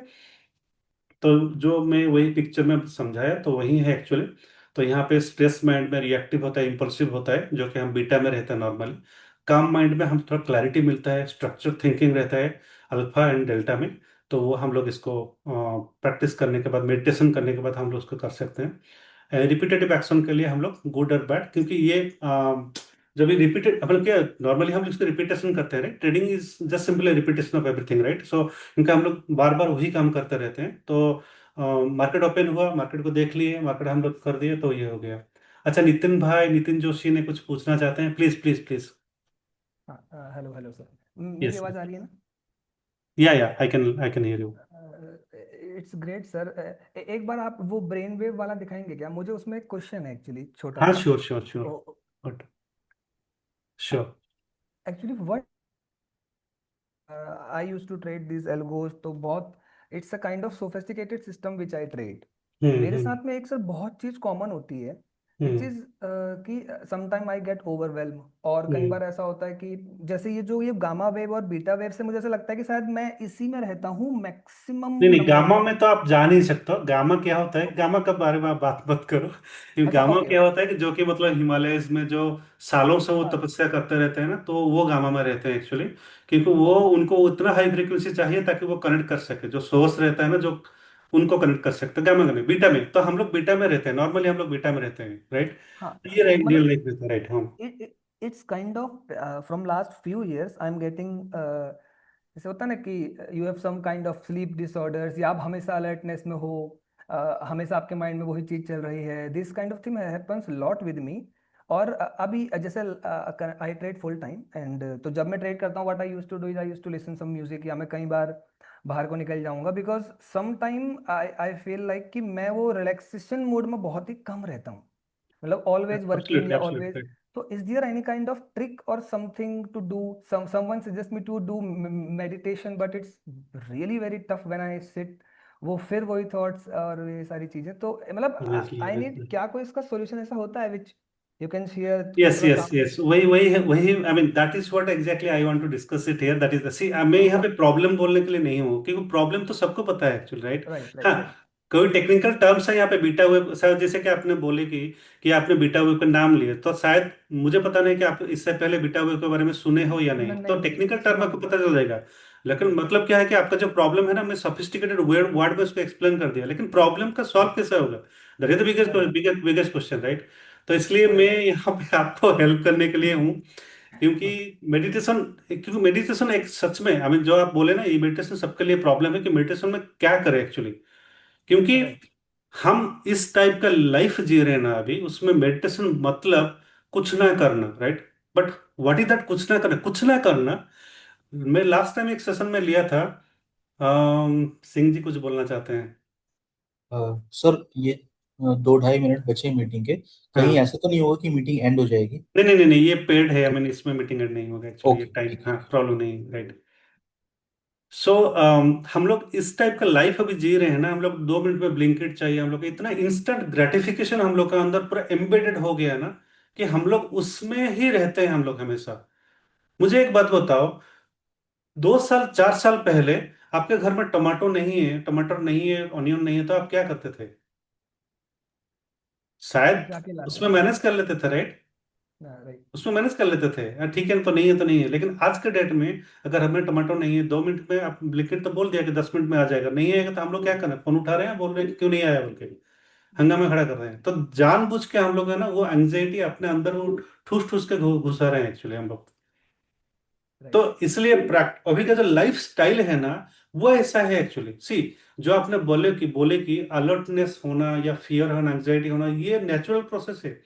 तो जो मैं वही पिक्चर में समझाया तो वही है एक्चुअली। तो यहाँ पे स्ट्रेस माइंड में रिएक्टिव होता है, इम्पल्सिव होता है, जो कि हम बीटा में रहता है नॉर्मली। काम माइंड में हम थोड़ा क्लैरिटी मिलता है, स्ट्रक्चर थिंकिंग रहता है अल्फा एंड डेल्टा में। तो वो हम लोग इसको प्रैक्टिस करने के बाद, मेडिटेशन करने के बाद हम लोग उसको कर सकते हैं। रिपीटेटिव एक्शन के लिए हम लोग गुड और बैड, क्योंकि ये जब भी रिपीटेड मतलब क्या, नॉर्मली हम इसको रिपीटेशन करते हैं, right. Trading is just simply repetition of everything, right. So इनका हम लोग बार बार वही काम करते रहते हैं। तो मार्केट ओपन हुआ, मार्केट को देख लिए, मार्केट हम लोग कर दिए, तो ये हो गया। अच्छा, नितिन भाई, नितिन जोशी ने कुछ पूछना चाहते हैं, प्लीज प्लीज प्लीज। हाँ, हेलो हेलो सर। मेरी यस, आवाज़ आ रही है ना? या I can hear you. It's great sir. एक बार आप वो ब्रेन वेव वाला दिखाएंगे क्या? मुझे उसमें एक क्वेश्चन है एक्चुअली, छोटा हाँ, सा। Sure sure sure, good, sure. Actually what I use to trade this algos, तो बहुत it's a kind of sophisticated system which I trade. मेरे हम्म। साथ में एक सर बहुत चीज कॉमन होती है, विच हम्म। इज कि समटाइम आई गेट ओवरवेल्म। और कई हम्म। बार ऐसा होता है कि जैसे ये गामा वेव और बीटा वेव से मुझे ऐसा लगता है कि शायद मैं इसी में रहता हूँ मैक्सिमम नहीं नहीं, नंबर गामा ऑफ। में तो आप जा नहीं सकते हो। गामा क्या होता है, गामा के बारे में आप बात मत करो। क्योंकि अच्छा, गामा ओके क्या ओके। होता है कि जो कि मतलब हिमालयस में जो सालों से वो हाँ, तपस्या करते रहते हैं ना, तो वो गामा में रहते हैं एक्चुअली। क्योंकि वो उनको उतना हाई फ्रीक्वेंसी चाहिए ताकि वो कनेक्ट कर सके, जो सोर्स रहता है ना, जो उनको कनेक्ट कर सकते हैं। गामा में नहीं, बीटा में। तो हम लोग बीटा में रहते हैं, नॉर्मली हम लोग बीटा में रहते हैं, राइट। हाँ, ये रियल मतलब लाइफ रहता है, राइट, हाँ। It's kind of from last few years I am getting, जैसे होता है ना कि you have some kind of sleep disorders, या आप हमेशा अलर्टनेस में हो, हमेशा आपके माइंड में वही चीज चल रही है। This kind of thing happens lot with me. और अभी जैसे I trade full time, and तो जब मैं ट्रेड करता हूँ, what I use to do is I use to listen some music, या मैं कई बार बाहर को निकल जाऊंगा, because some time I I feel like कि मैं वो रिलैक्सेशन मोड में बहुत ही कम रहता हूँ, मतलब ऑलवेज वर्किंग एब्सोल्युटली या ऑलवेज। एब्सोल्युटली। तो is there any kind of trick और something to do? Someone suggest me to do meditation, but it's really very tough when I sit, वो फिर वही थॉट्स और ये सारी चीजें। तो मतलब ऑब्वियसली आई नीड, ऑब्वियसली। क्या कोई इसका सॉल्यूशन ऐसा होता है विच यू कैन शेयर, कि यस थोड़ा यस काम यस, करे? वही वही है, वही I mean that is what exactly I want to discuss it here, that is the see. मैं यहाँ पे प्रॉब्लम बोलने के लिए नहीं हूँ, क्योंकि प्रॉब्लम तो सबको पता है एक्चुअली, राइट। राइट हाँ, राइट राइट। कोई टेक्निकल टर्म्स है यहाँ पे, बीटा वेव शायद, जैसे कि आपने बोले कि आपने बीटा वेव का नाम लिए, तो शायद मुझे पता नहीं कि आप इससे पहले बीटा वेव के बारे में सुने हो या नहीं, तो नहीं, टेक्निकल टर्म सुना आपको नहीं पता है। चल जाएगा। लेकिन मतलब क्या है कि आपका जो प्रॉब्लम है ना, मैं सोफिस्टिकेटेड वर्ड वर्ड में उसको एक्सप्लेन कर दिया, लेकिन प्रॉब्लम का सॉल्व कैसे होगा, that is the biggest right biggest biggest question, right. तो इसलिए मैं राइट। यहाँ पे आपको हेल्प करने के लिए हूँ। क्योंकि मेडिटेशन एक सच में, आई मीन जो आप बोले ना, ये मेडिटेशन सबके लिए प्रॉब्लम है कि मेडिटेशन में क्या करें एक्चुअली। क्योंकि राइट हम इस टाइप का लाइफ जी रहे हैं ना अभी, उसमें मेडिटेशन मतलब कुछ ना करना, right. But what is that कुछ ना करना, कुछ ना करना। मैं लास्ट टाइम एक सेशन में लिया था। सिंह जी कुछ बोलना चाहते हैं? सर ये 2-2.5 मिनट बचे मीटिंग के। कहीं हाँ, ऐसा तो नहीं होगा कि मीटिंग एंड हो जाएगी? नहीं नहीं नहीं नहीं, ये पेड है, आई मीन इसमें मीटिंग एड नहीं होगा एक्चुअली, ये ओके, टाइम, ठीक हाँ, है। प्रॉब्लम नहीं, राइट। सो हम लोग इस टाइप का लाइफ अभी जी रहे हैं ना, हम लोग 2 मिनट में ब्लिंकिट चाहिए, हम लोग को इतना इंस्टेंट ग्रेटिफिकेशन हम लोग का अंदर पूरा एम्बेडेड हो गया है ना, कि हम लोग उसमें ही रहते हैं हम लोग हमेशा। मुझे एक बात बताओ, 2 साल 4 साल पहले आपके घर में टमाटो नहीं है, टमाटर नहीं है, ऑनियन नहीं है, तो आप क्या करते थे? शायद जाके लाते उसमें थे। मैनेज कर लेते थे, राइट। राइट। उसमें मैनेज कर लेते थे, यार ठीक है तो नहीं है तो नहीं है। लेकिन आज के डेट में अगर हमें टमाटो नहीं है, 2 मिनट में आप ब्लिंकिट तो बोल दिया कि 10 मिनट में आ जाएगा, नहीं आएगा तो हम लोग क्या करें, फोन उठा रहे हैं, बोल रहे हैं कि क्यों नहीं आया बोल के, हंगामा खड़ा कर रहे हैं। तो जानबूझ के हम लोग है ना वो एंग्जाइटी अपने अंदर वो ठूस ठूस के घुसा रहे हैं एक्चुअली हम लोग। तो राइट। इसलिए अभी का जो लाइफ स्टाइल है ना वो ऐसा है एक्चुअली। सी, जो आपने बोले कि अलर्टनेस होना या फियर होना, एंग्जाइटी होना, ये नेचुरल प्रोसेस है,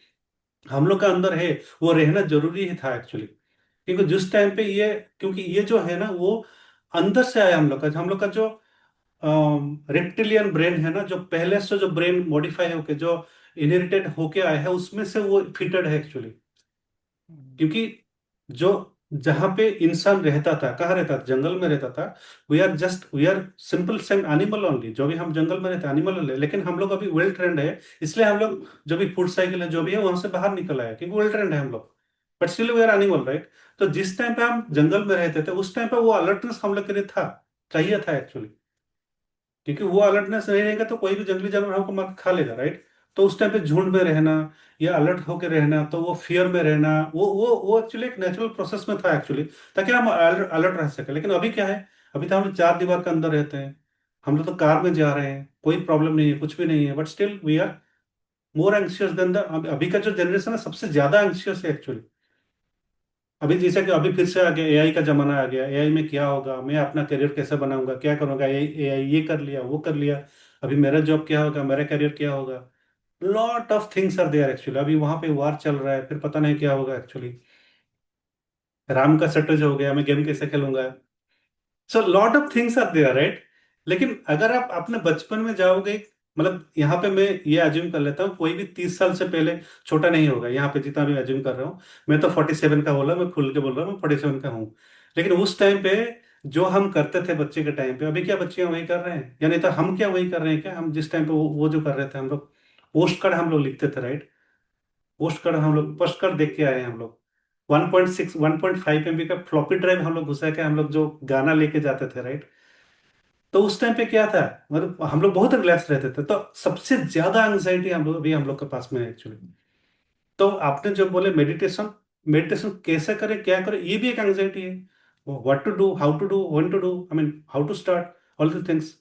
हम लोग का अंदर है, वो रहना जरूरी ही था एक्चुअली। क्योंकि जिस टाइम पे क्योंकि ये जो है ना वो अंदर से आया हम लोग का जो रेप्टिलियन ब्रेन है ना, जो पहले से जो ब्रेन मॉडिफाई होके जो इनहेरिटेड होके आया है उसमें से वो फिटेड है एक्चुअली। क्योंकि जो जहां पे इंसान रहता था, कहाँ रहता था, जंगल में रहता था। We are simple same animal only, जो भी हम जंगल में रहते हैं एनिमल ओनली, लेकिन हम लोग अभी वेल ट्रेंड है। इसलिए हम लोग जो भी फूड साइकिल है जो भी है वहां से बाहर निकल आया, क्योंकि वेल ट्रेंड है हम लोग। But still we are animal, right. तो जिस टाइम पे हम जंगल में रहते थे उस टाइम पे वो अलर्टनेस हम लोग के लिए था, चाहिए था एक्चुअली। क्योंकि वो अलर्टनेस नहीं रहेगा तो कोई भी जंगली जानवर हमको मार के खा लेगा, राइट। तो उस टाइम पे झुंड में रहना या अलर्ट होकर रहना, तो वो फियर में रहना, वो एक्चुअली एक नेचुरल प्रोसेस में था एक्चुअली, ताकि हम अलर्ट रह सके। लेकिन अभी क्या है, अभी तो हम लोग चार दीवार के अंदर रहते हैं, हम लोग तो कार में जा रहे हैं, कोई प्रॉब्लम नहीं है, कुछ भी नहीं है, but still we are more anxious than the. अभी का जो जनरेशन है सबसे ज्यादा एंग्शियस है एक्चुअली। अभी जैसे कि अभी फिर से आ गया, एआई का जमाना आ गया, एआई में क्या होगा, मैं अपना करियर कैसे बनाऊंगा, क्या करूंगा, एआई ये कर लिया वो कर लिया, अभी मेरा जॉब क्या होगा, मेरा करियर क्या होगा। Lot of things are there actually. अभी वहां पे वार चल रहा है, फिर पता नहीं क्या होगा एक्चुअली। राम का शॉर्टेज हो गया, मैं गेम कैसे खेलूंगा। So lot of things are there, right. लेकिन अगर आप अपने बचपन में जाओगे, मतलब यहाँ पे मैं ये अज्यूम कर लेता हूँ कोई भी 30 साल से पहले छोटा नहीं होगा यहाँ पे, जितना भी अज्यूम कर रहा हूँ। मैं तो 47 का बोला, मैं खुल के बोल रहा हूँ, मैं 47 का हूँ। लेकिन उस टाइम पे जो हम करते थे बच्चे के टाइम पे, अभी क्या बच्चे वही कर रहे हैं, या नहीं तो हम क्या वही कर रहे हैं क्या, हम जिस टाइम पे वो जो कर रहे थे हम लोग, पोस्ट कार्ड हम लोग लिखते थे, राइट। पोस्ट कार्ड देख के आए हैं हम लोग। 1.6 1.5 MB का फ्लॉपी ड्राइव हम लोग घुसा के हम लोग जो गाना लेके जाते थे, राइट। तो उस टाइम पे क्या था, मतलब हम लोग बहुत रिलैक्स रहते थे, तो सबसे ज्यादा एंग्जाइटी हम लोग अभी हम लोग के पास में है एक्चुअली। तो आपने जो बोले मेडिटेशन, मेडिटेशन कैसे करें क्या करें, ये भी एक एंग्जाइटी है। What to do, how to do, when to do, I mean how to start, all the things.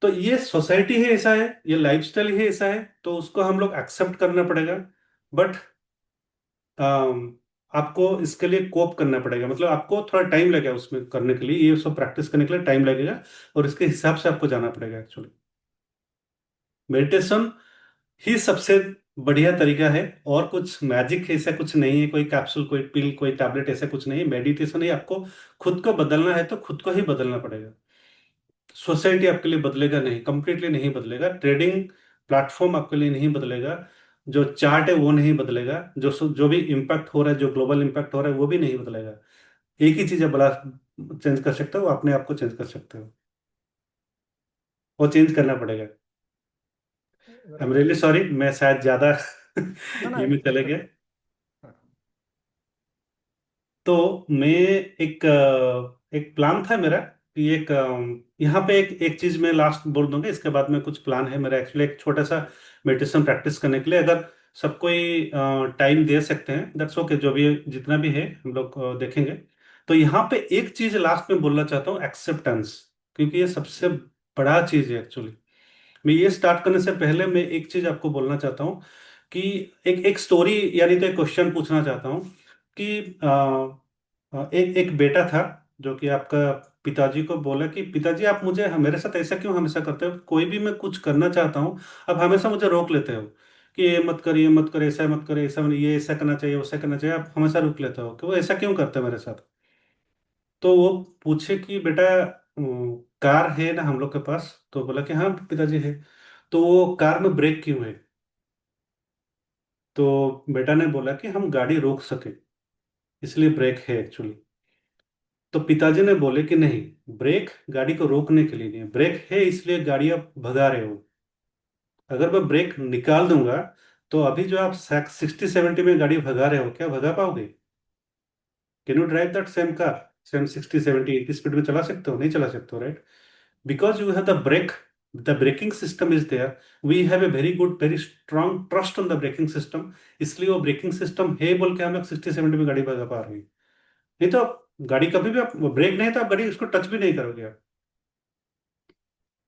तो ये सोसाइटी है ऐसा है, ये लाइफस्टाइल ही ऐसा है, तो उसको हम लोग एक्सेप्ट करना पड़ेगा। बट आपको इसके लिए कोप करना पड़ेगा, मतलब आपको थोड़ा टाइम लगेगा उसमें करने के लिए, ये सब प्रैक्टिस करने के लिए टाइम लगेगा, और इसके हिसाब से आपको जाना पड़ेगा एक्चुअली। मेडिटेशन ही सबसे बढ़िया तरीका है, और कुछ मैजिक ऐसा कुछ नहीं है, कोई कैप्सूल, कोई पिल, कोई टैबलेट, ऐसा कुछ नहीं है। मेडिटेशन ही आपको खुद को बदलना है तो खुद को ही बदलना पड़ेगा। सोसाइटी आपके लिए बदलेगा नहीं, कंप्लीटली नहीं बदलेगा, ट्रेडिंग प्लेटफॉर्म आपके लिए नहीं बदलेगा, जो चार्ट है वो नहीं बदलेगा, जो भी इम्पैक्ट हो रहा है, जो ग्लोबल इम्पैक्ट हो रहा है वो भी नहीं बदलेगा। एक ही चीज है बड़ा चेंज कर सकते हो, अपने आप को चेंज कर सकते हो, वो चेंज करना पड़ेगा। I am right. Really sorry, मैं शायद ज्यादा ना ना, ये में चले इट्स गए। ओके। तो मैं एक प्लान था मेरा कि यहाँ पे एक चीज मैं लास्ट बोल दूंगा, इसके बाद में कुछ प्लान है मेरा एक्चुअली, एक छोटा सा मेडिटेशन प्रैक्टिस करने के लिए, अगर सब कोई टाइम दे सकते हैं दैट्स ओके, जो भी जितना भी है हम लोग देखेंगे। तो यहाँ पे एक चीज लास्ट में बोलना चाहता हूँ, एक्सेप्टेंस, क्योंकि ये सबसे बड़ा चीज है एक्चुअली। मैं ये स्टार्ट करने से पहले मैं एक चीज आपको बोलना चाहता हूँ कि एक एक स्टोरी, यानी तो एक क्वेश्चन पूछना चाहता हूँ कि एक एक बेटा था जो कि आपका पिताजी को बोला कि पिताजी आप मुझे मेरे साथ ऐसा क्यों हमेशा करते हो, कोई भी मैं कुछ करना चाहता हूँ आप हमेशा मुझे रोक लेते हो, कि ये मत कर, ये मत कर, ऐसा मत कर, ऐसा ये ऐसा करना चाहिए, वैसा करना चाहिए, आप हमेशा रोक लेते हो, कि वो ऐसा क्यों करते हैं मेरे साथ। तो वो पूछे कि बेटा कार है ना हम लोग के पास, तो बोला कि हाँ पिताजी है। तो वो कार में ब्रेक क्यों है, तो बेटा ने बोला कि हम गाड़ी रोक सके, इसलिए ब्रेक है एक्चुअली। तो पिताजी ने बोले कि नहीं, ब्रेक गाड़ी को रोकने के लिए नहीं है, ब्रेक है इसलिए गाड़ी आप भगा रहे हो। अगर मैं ब्रेक निकाल दूंगा तो अभी जो आप 60-70 में गाड़ी भगा रहे हो, क्या भगा पाओगे? Can you drive that same car same 60-70-80 speed में चला सकते हो? नहीं चला सकते हो, right. Because you have the brake, the braking system is there, we have a very good, very strong trust on the braking system, इसलिए वो ब्रेकिंग सिस्टम है बोल के हम लोग 60-70 में गाड़ी भगा पा रहे हैं। नहीं तो गाड़ी कभी भी, आप ब्रेक नहीं तो आप गाड़ी उसको टच भी नहीं करोगे आप।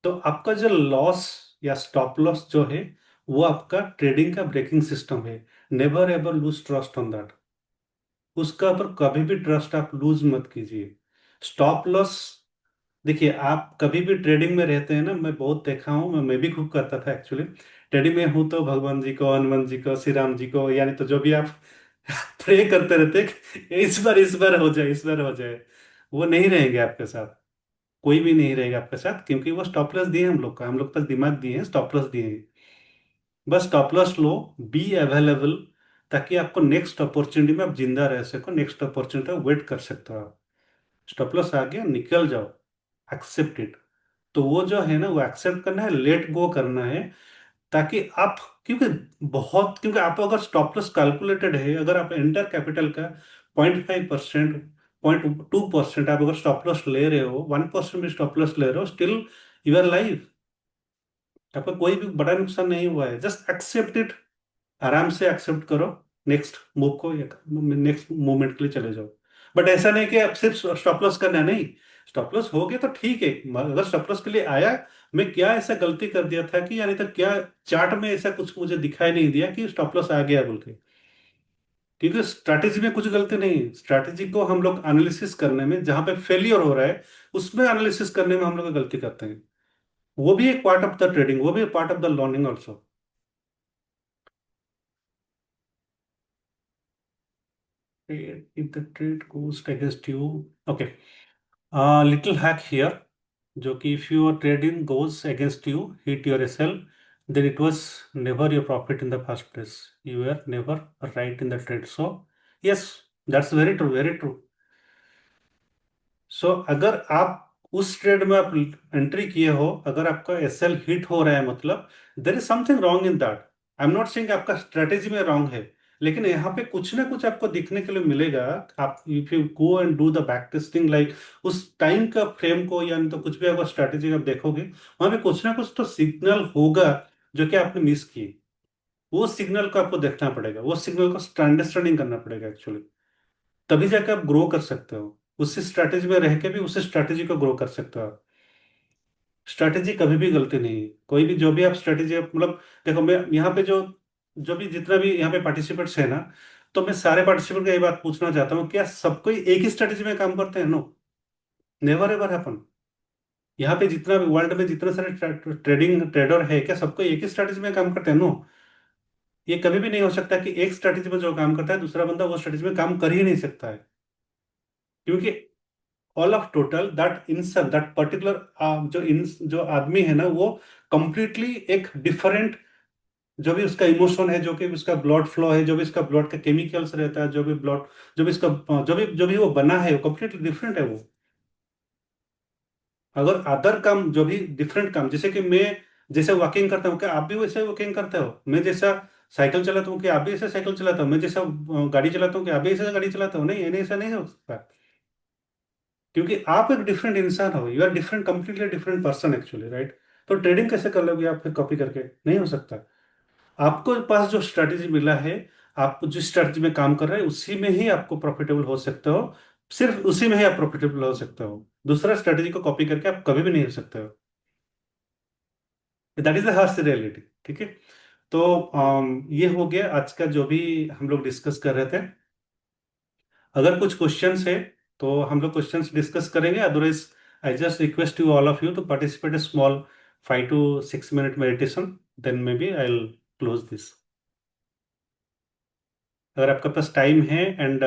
तो आपका जो लॉस या स्टॉप लॉस जो है वो आपका ट्रेडिंग का ब्रेकिंग सिस्टम है। Never ever lose trust on that. उसका ऊपर कभी भी ट्रस्ट आप लूज मत कीजिए। स्टॉप लॉस, देखिए आप कभी भी ट्रेडिंग में रहते हैं ना, मैं बहुत देखा हूँ, मैं भी खूब करता था एक्चुअली। ट्रेडिंग में हूँ तो भगवान जी को, हनुमान जी को, श्री राम जी को, यानी तो जो भी आप प्रे करते रहते कि इस बार हो जाए, इस बार हो जाए। वो नहीं रहेंगे आपके साथ, कोई भी नहीं रहेगा आपके साथ, क्योंकि वो स्टॉप लॉस दिए हम लोग का, हम लोग पास दिमाग दिए हैं, स्टॉप लॉस दिए हैं। Bus stop loss low, be available, ताकि आपको नेक्स्ट अपॉर्चुनिटी में आप जिंदा रह सको, नेक्स्ट अपॉर्चुनिटी वेट कर सकते हो आप। स्टॉप लॉस आ गया, निकल जाओ, एक्सेप्ट इट। तो वो जो है ना, वो एक्सेप्ट करना है, लेट गो करना है, ताकि आप, क्योंकि क्योंकि आप अगर स्टॉप लॉस कैलकुलेटेड है, अगर आप एंटर कैपिटल का 0.5%, 0.2% आप अगर स्टॉप लॉस ले रहे हो, 1% भी स्टॉप लॉस ले रहे हो, स्टिल यू आर लाइव, आपका कोई भी बड़ा नुकसान नहीं हुआ है। जस्ट एक्सेप्ट इट, आराम से एक्सेप्ट करो, नेक्स्ट मूव को, नेक्स्ट मूवमेंट के लिए चले जाओ। बट ऐसा नहीं कि आप सिर्फ स्टॉप लॉस करना है, नहीं। स्टॉप लॉस हो गया तो ठीक है, अगर स्टॉप लॉस के लिए आया, मैं क्या ऐसा गलती कर दिया था कि, यानी तो क्या चार्ट में ऐसा कुछ मुझे दिखाई नहीं दिया कि स्टॉप लॉस आ गया बोल के। क्योंकि स्ट्रैटेजी में कुछ गलती नहीं है, स्ट्रैटेजी को हम लोग एनालिसिस करने में, जहां पे फेलियर हो रहा है उसमें एनालिसिस करने में हम लोग गलती करते हैं। वो भी एक पार्ट ऑफ द ट्रेडिंग, वो भी part of the learning also. If the trade goes against you, okay. Little hack here, जो कि if your trading goes against you, hit your SL, then it was never your profit in the first place. You were never right in the trade. So yes, that's very true, very true. सो अगर आप उस trade में आप entry किए हो, अगर आपका SL hit हो रहा है, मतलब there is something wrong in that. I am not saying आपका स्ट्रेटेजी में रॉन्ग है, लेकिन यहाँ पे कुछ ना कुछ आपको दिखने के लिए मिलेगा। आप if you go and do the back testing, like उस टाइम का फ्रेम को, या तो कुछ भी अगर स्ट्रेटेजी आप देखोगे, वहां पे कुछ ना कुछ तो सिग्नल होगा जो कि आपने मिस किए। वो सिग्नल को आपको देखना पड़ेगा, वो सिग्नल को अंडरस्टैंडिंग करना पड़ेगा एक्चुअली, तभी जाके आप ग्रो कर सकते हो। उसी स्ट्रैटेजी में रह के भी उसी स्ट्रैटेजी को ग्रो कर सकते हो आप। स्ट्रैटेजी कभी भी गलती नहीं है, कोई भी जो भी आप स्ट्रैटेजी, मतलब देखो, मैं यहाँ पे जो जो भी जितना भी यहाँ पे पार्टिसिपेंट्स है ना, तो मैं सारे पार्टिसिपेंट को ये बात पूछना चाहता हूँ, क्या सब कोई एक ही स्ट्रैटेजी में काम करते हैं? No, never ever happen. यहाँ पे जितना भी वर्ल्ड में जितने सारे ट्रेडिंग ट्रेडर है, क्या सबको एक ही स्ट्रैटेजी में काम करते हैं? नो, ये कभी भी नहीं हो सकता कि एक स्ट्रैटेजी में जो काम करता है दूसरा बंदा वो स्ट्रैटेजी में काम कर ही नहीं सकता है, क्योंकि ऑल ऑफ टोटल दैट इंसान, दैट पर्टिकुलर जो आदमी है ना, वो कंप्लीटली एक डिफरेंट, जो भी उसका इमोशन है, जो कि उसका ब्लड फ्लो है, जो भी उसका ब्लड का केमिकल्स रहता है, जो भी ब्लड, जो भी इसका, जो भी वो बना है, वो कंप्लीटली डिफरेंट है वो। अगर अदर काम, जो भी डिफरेंट काम, जैसे कि मैं जैसे वॉकिंग करता हूँ, क्या आप भी वैसे वॉकिंग करते हो? मैं जैसा साइकिल चलाता हूँ, कि आप भी ऐसे साइकिल चलाता हूँ? मैं जैसा गाड़ी चलाता हूँ, कि आप भी ऐसे गाड़ी चलाता हूँ? नहीं, ऐसा नहीं हो सकता, क्योंकि आप एक डिफरेंट इंसान हो, you are different, completely different person actually, right? तो ट्रेडिंग कैसे कर लोगे आप फिर कॉपी करके? नहीं हो सकता। आपको पास जो स्ट्रैटेजी मिला है, आप जिस स्ट्रैटेजी में काम कर रहे हैं उसी में ही आपको प्रॉफिटेबल हो सकते हो, सिर्फ उसी में ही आप प्रॉफिटेबल हो सकते हो। दूसरा स्ट्रैटेजी को कॉपी करके आप कभी भी नहीं हो सकते हो। That is the harsh reality, ठीक है? तो ये हो गया आज का जो भी हम लोग डिस्कस कर रहे थे। अगर कुछ क्वेश्चंस है तो हम लोग क्वेश्चंस डिस्कस करेंगे, otherwise I just request you, all of you, to participate a small 5 to 6 minute meditation, then maybe I'll close this. अगर आपके पास टाइम है एंड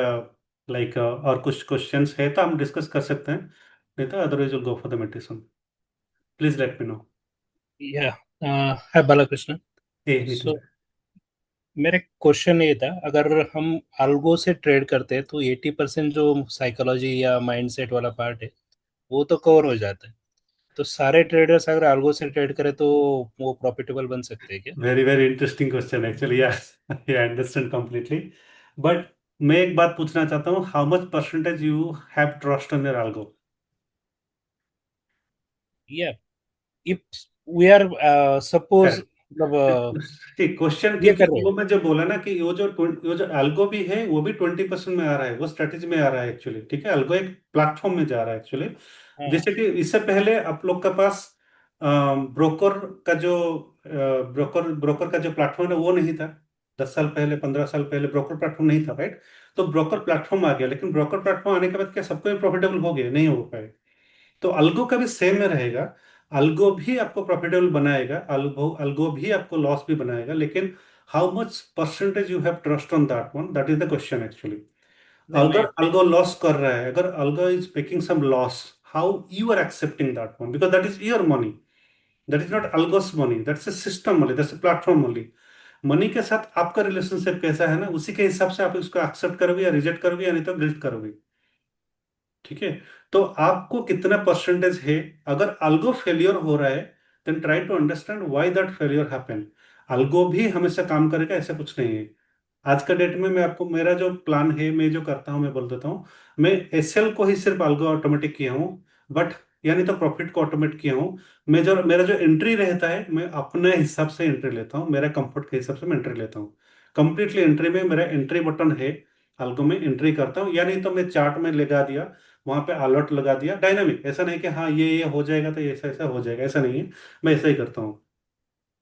लाइक और कुछ क्वेश्चंस है तो हम डिस्कस कर सकते हैं, नहीं तो otherwise will go for the meditation. Please let me know. या है बालाकृष्ण। ए नितिन। सो मेरा क्वेश्चन ये था, अगर हम अल्गो से ट्रेड करते हैं तो 80% जो साइकोलॉजी या माइंडसेट वाला पार्ट है वो तो कवर हो जाता है। तो सारे ट्रेडर्स अगर अल्गो से ट्रेड करें तो वो प्रॉफिटेबल बन सकते हैं क्या? Very very interesting question actually, I understand completely. But मैं एक बात पूछना चाहता हूँ, how much percentage you have trust on your algo? या if we are suppose Correct. मतलब ठीक क्वेश्चन, ये क्योंकि कर रहे वो हैं। मैं जो बोला ना कि वो जो अल्गो भी है वो भी 20% में आ रहा है, वो स्ट्रेटेजी में आ रहा है एक्चुअली। ठीक है, अल्गो एक प्लेटफॉर्म में जा रहा है एक्चुअली। हाँ जैसे कि इससे पहले आप लोग के पास ब्रोकर का जो ब्रोकर का जो प्लेटफॉर्म है वो नहीं था। 10 साल पहले, 15 साल पहले ब्रोकर प्लेटफॉर्म नहीं था, राइट? तो ब्रोकर प्लेटफॉर्म आ गया, लेकिन ब्रोकर प्लेटफॉर्म आने के बाद क्या सबको प्रॉफिटेबल हो गया? नहीं हो पाए। तो अल्गो का भी सेम में रहेगा। अल्गो भी आपको प्रॉफिटेबल बनाएगा, अल्गो अल्गो भी आपको लॉस भी बनाएगा, लेकिन how much percentage you have trust on that one, that is the question actually. नहीं अगर मैं अल्गो लॉस कर रहा है, अगर algo is making some loss, how you are accepting that one? Because that is your money, that is not algos money, that's a system money, that's a platform money. Money के साथ आपका relationship कैसा है ना, उसी के हिसाब से आप इसको एक्सेप्ट करोगे या रिजेक्ट करोगे, या नहीं तो गिल्ट करोगे। ठीक है, तो आपको कितना परसेंटेज है? अगर अल्गो फेलियर हो रहा है, then try to understand why that failure happen. Algo भी हमेशा काम करेगा ऐसा कुछ नहीं है। आज का डेट में मैं आपको मेरा जो प्लान है, मैं जो करता हूँ, मैं बोल देता हूँ। मैं एसएल को ही सिर्फ अल्गो ऑटोमेटिक किया हूँ, बट यानी तो प्रॉफिट को ऑटोमेट किया हूँ। मैं जो मेरा जो एंट्री रहता है, मैं अपने हिसाब से एंट्री लेता हूँ, मेरा कंफर्ट के हिसाब से मैं एंट्री लेता हूँ। कंप्लीटली एंट्री में मेरा एंट्री बटन है, अल्गो में एंट्री करता हूँ, या नहीं तो मैं चार्ट में लगा दिया, वहां पे अलर्ट लगा दिया डायनामिक। ऐसा नहीं कि हाँ ये हो जाएगा तो ये ऐसा ऐसा हो जाएगा, ऐसा नहीं है। मैं ऐसा ही करता हूँ।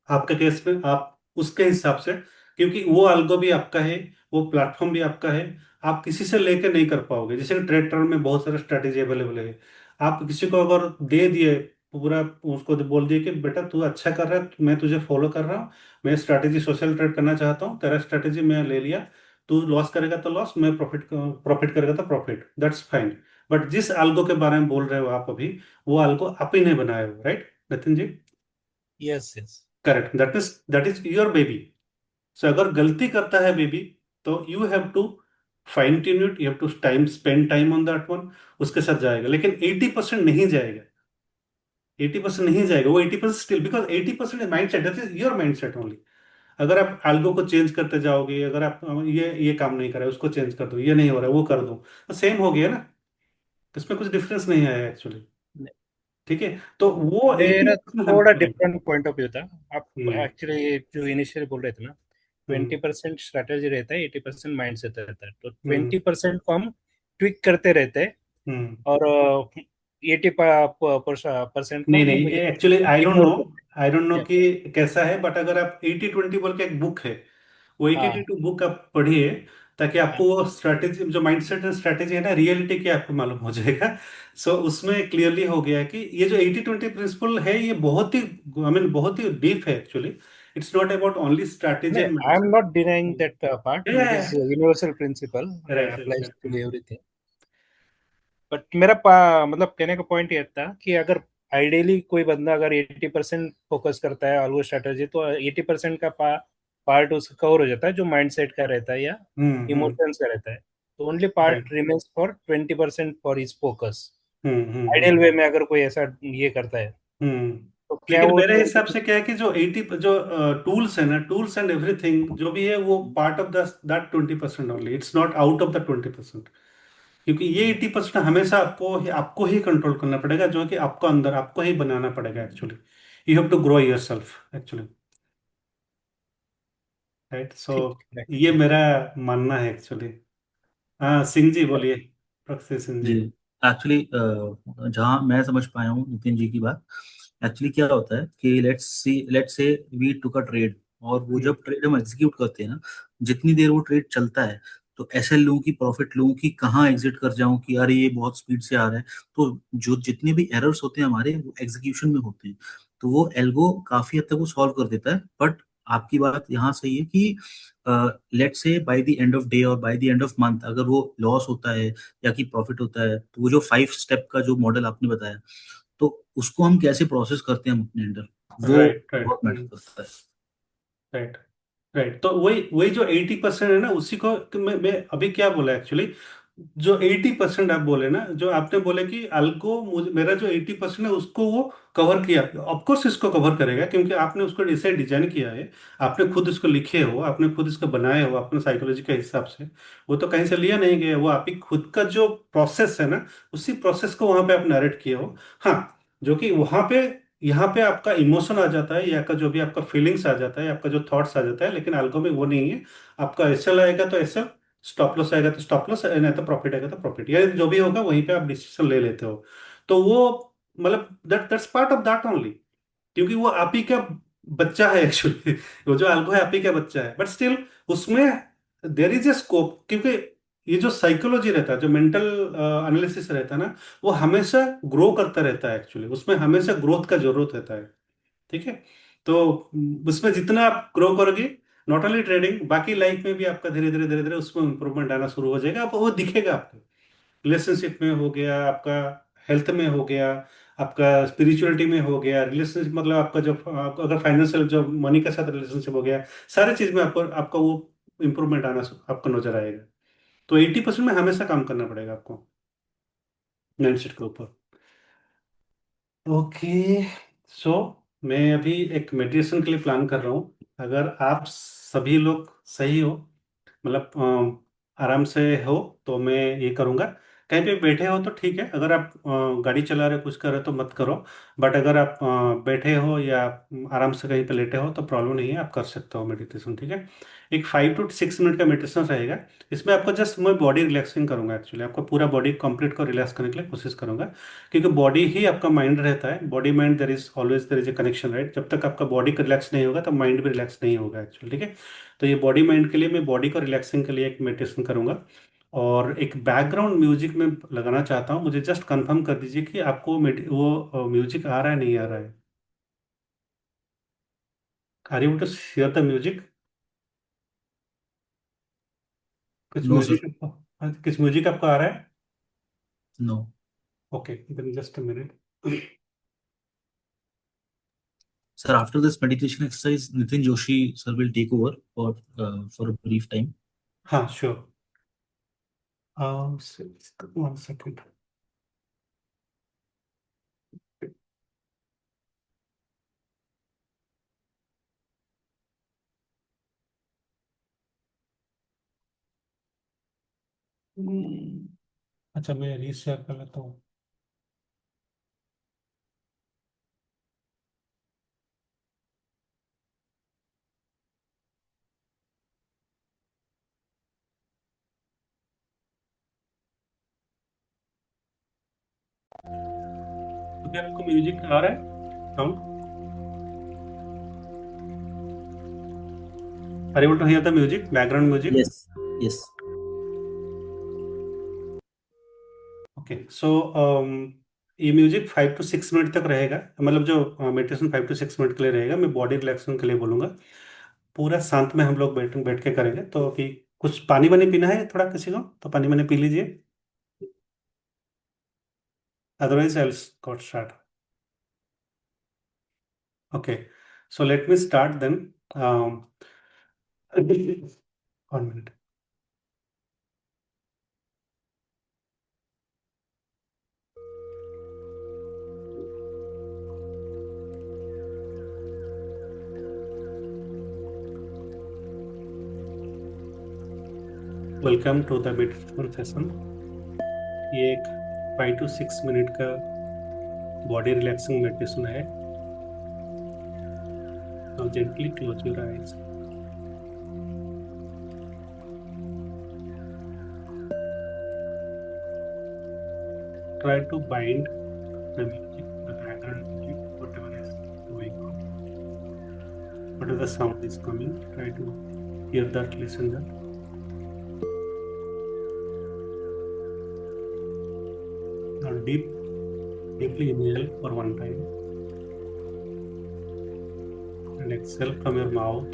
आपके केस में आप उसके हिसाब से, क्योंकि वो अल्गो भी आपका है, वो प्लेटफॉर्म भी आपका है। आप किसी से लेके नहीं कर पाओगे। जैसे कि ट्रेड टर्म में बहुत सारे स्ट्रेटेजी अवेलेबल है। आप किसी को अगर दे दिए पूरा, उसको तो बोल दिए कि बेटा तू अच्छा कर रहा है, मैं तुझे फॉलो कर रहा हूँ, मैं स्ट्रैटेजी सोशल ट्रेड करना चाहता हूँ, तेरा स्ट्रैटेजी मैं ले लिया, तू लॉस करेगा तो लॉस, मैं प्रॉफिट करेगा तो प्रॉफिट, दैट्स फाइन। बट जिस अल्गो के बारे में बोल रहे हो आप अभी, वो अल्गो आप ही ने बनाया हो, right Nitin ji? Yes yes correct, that is your baby. So अगर गलती करता है बेबी, तो you have to fine tune it, you have to time spend time on that one. उसके साथ जाएगा, लेकिन 80% नहीं जाएगा। 80% नहीं जाएगा, वो 80% still, because 80% mind set, that is your mind set only. अगर आप एल्गो को चेंज करते जाओगे, अगर आप ये काम नहीं कर रहे उसको चेंज कर दो, ये नहीं हो रहा है वो कर दो, तो सेम हो गया ना। इसमें कुछ डिफरेंस नहीं आया एक्चुअली। ठीक है, तो वो मेरा 80% हम थोड़ा करेंगे। डिफरेंट पॉइंट ऑफ व्यू था। आप हम्म। एक्चुअली जो इनिशियली बोल रहे थे ना, हम्म। 20% स्ट्रैटेजी रहता है, 80% माइंड सेट रहता है, तो हम्म। 20% को हम ट्विक करते रहते हैं, हम्म। और 80% को नहीं हम नहीं, actually I don't know, ignore करते आई डोंट नो हैं। कि कैसा है, बट अगर आप 80-20 बोल के एक बुक है, वो एटी हाँ ट्वेंटी बुक आप पढ़िए, ताकि हाँ आपको वो स्ट्रैटेजी जो माइंडसेट एंड स्ट्रैटेजी है ना, रियलिटी की आपको मालूम हो जाएगा। सो उसमें क्लियरली हो गया कि ये जो 80-20 प्रिंसिपल है, ये बहुत ही, आई मीन बहुत ही डीप है actually. It's not about only strategy नहीं, and I am mindset. Not denying that part, it is universal principle, right applies right. To everything. But मेरा मतलब कहने का पॉइंट ये था कि अगर आइडियली कोई बंदा अगर 80% फोकस करता है ऑलवेज स्ट्रेटजी, तो 80% का पार्ट उसका कवर हो जाता है जो माइंडसेट का रहता है या हम्म। इमोशंस का रहता है। तो only part right. Remains for 20% for his focus. Hmm. Ideal way में अगर कोई ऐसा ये करता है, हम्म। तो क्या लेकिन वो मेरे हिसाब 20। से क्या है कि जो 80 जो टूल्स है ना, टूल्स एंड एवरीथिंग जो भी है, वो part of the that 20% only, it's not out of the 20%। क्योंकि ये 80% हमेशा आपको ही कंट्रोल करना पड़ेगा, जो कि आपको अंदर आपको ही बनाना पड़ेगा actually. You have to grow yourself actually, right? So ठीक है। ये मेरा मानना है एक्चुअली। हाँ सिंह जी बोलिए, प्रकृति सिंह जी। जी, एक्चुअली जहाँ मैं समझ पाया हूँ नितिन जी की बात, एक्चुअली क्या होता है कि लेट्स से वी टुक अ ट्रेड, और वो हम्म। जब ट्रेड हम एग्जीक्यूट करते हैं ना, जितनी देर वो ट्रेड चलता है, तो ऐसे लूँ कि प्रॉफिट लूँ कि कहाँ एग्जिट कर जाऊं, कि अरे ये बहुत स्पीड से आ रहा है। तो जो जितने भी एरर्स होते हैं हमारे, वो एग्जीक्यूशन में होते हैं। तो वो एल्गो काफी हद तक वो सॉल्व कर देता है। बट आपकी बात यहाँ सही है कि let's say by the end of day और by the end of month अगर वो लॉस होता है या कि प्रॉफिट होता है, तो वो जो 5 स्टेप का जो मॉडल आपने बताया, तो उसको हम कैसे प्रोसेस करते हैं हम अपने अंदर, वो राइट राइट। बहुत मैटर करता है। राइट राइट, तो वही वही जो 80% है ना, उसी को कि मैं अभी क्या बोला एक्चुअली, जो 80% आप बोले ना, जो आपने बोले कि अल्गो मुझे, मेरा जो 80% है उसको वो कवर किया, ऑफकोर्स इसको कवर करेगा, क्योंकि आपने उसको ऐसे डिजाइन किया है, आपने खुद इसको लिखे हो, आपने खुद इसको बनाए हो अपने साइकोलॉजी के हिसाब से। वो तो कहीं से लिया नहीं गया, वो आप ही खुद का जो प्रोसेस है ना, उसी प्रोसेस को वहां पे आप नरेट किए हो। हाँ, जो कि वहां पे यहाँ पे आपका इमोशन आ जाता है, या का जो भी आपका फीलिंग्स आ जाता है, आपका जो थॉट्स आ जाता है, लेकिन अल्गो में वो नहीं है। आपका एसएल आएगा तो एसएल, स्टॉप लॉस आएगा तो स्टॉप लॉस, नहीं तो प्रॉफिट आएगा तो प्रॉफिट, या जो भी होगा वहीं पे आप डिसीजन ले लेते हो। तो वो मतलब that's part of that only, क्योंकि वो आप ही का बच्चा है एक्चुअली। वो जो अल्गो है आप ही का बच्चा है, बट स्टिल उसमें देर इज ए स्कोप, क्योंकि ये जो साइकोलॉजी रहता है, जो मेंटल एनालिसिस रहता है ना, वो हमेशा ग्रो करता रहता है एक्चुअली, उसमें हमेशा ग्रोथ का जरूरत रहता है। ठीक है। तो उसमें जितना आप ग्रो करोगे, नॉट ओनली ट्रेडिंग, बाकी लाइफ में भी आपका धीरे धीरे उसमें इंप्रूवमेंट आना शुरू हो जाएगा, आप वो दिखेगा आपको। रिलेशनशिप में हो गया आपका, हेल्थ में हो गया आपका, स्पिरिचुअलिटी में हो गया, रिलेशनशिप मतलब आपका जो अगर फाइनेंशियल जो मनी के साथ रिलेशनशिप हो गया, सारे चीज में आपको आपका वो इंप्रूवमेंट आना आपको नजर आएगा। तो 80% में हमेशा काम करना पड़ेगा आपको माइंडसेट के ऊपर। ओके। सो मैं अभी एक मेडिटेशन के लिए प्लान कर रहा हूँ। अगर आप सभी लोग सही हो, मतलब आराम से हो, तो मैं ये करूँगा। कहीं पे बैठे हो तो ठीक है, अगर आप गाड़ी चला रहे हो कुछ कर रहे हो तो मत करो। बट अगर आप बैठे हो या आराम से कहीं पे लेटे हो तो प्रॉब्लम नहीं है, आप कर सकते हो मेडिटेशन। ठीक है। एक 5 to 6 मिनट का मेडिटेशन रहेगा। इसमें आपको जस्ट मैं बॉडी रिलैक्सिंग करूंगा, एक्चुअली आपको पूरा बॉडी कंप्लीट को रिलैक्स करने के लिए कोशिश करूंगा, क्योंकि बॉडी ही आपका माइंड रहता है। Body mind there is a connection, right. जब तक आपका बॉडी का रिलैक्स नहीं होगा तो माइंड भी रिलैक्स नहीं होगा एक्चुअली। ठीक है। तो ये बॉडी माइंड के लिए मैं बॉडी को रिलैक्सिंग के लिए एक मेडिटेशन करूंगा। और एक बैकग्राउंड म्यूजिक में लगाना चाहता हूँ, मुझे जस्ट कंफर्म कर दीजिए कि आपको वो म्यूजिक आ रहा है नहीं आ रहा है। Are you to hear the music? कुछ No, sir. म्यूजिक आपको, कुछ म्यूजिक आपको आ रहा है? No. Okay, then just a minute. Sir, after this meditation exercise, Nitin Joshi sir will take over for a brief time. हाँ sure. 1 second. अच्छा, मैं रीशेयर कर लेता हूँ। अभी आपको म्यूजिक आ रहा है sound? Are able to hear the music, background music? Yes. Yes. Okay. So ये म्यूजिक 5 to 6 मिनट तक रहेगा, मतलब जो मेडिटेशन 5 to 6 मिनट के लिए रहेगा। मैं बॉडी रिलैक्सेशन के लिए बोलूंगा। पूरा शांत में हम लोग बैठ बैठ के करेंगे। तो अभी कुछ पानी वानी पीना है थोड़ा किसी को, तो पानी वानी पी लीजिए, otherwise I got start. Okay. So let me start then. 1 minute. Welcome to the meditation session. ये एक 5 to 6 मिनट का बॉडी रिलैक्सिंग मेडिटेशन है। Now gently close your eyes. Try to bind the music, the background music, whatever is going on, whatever the sound is coming, try to hear that, listen that. Now deeply inhale for one time and exhale from your mouth.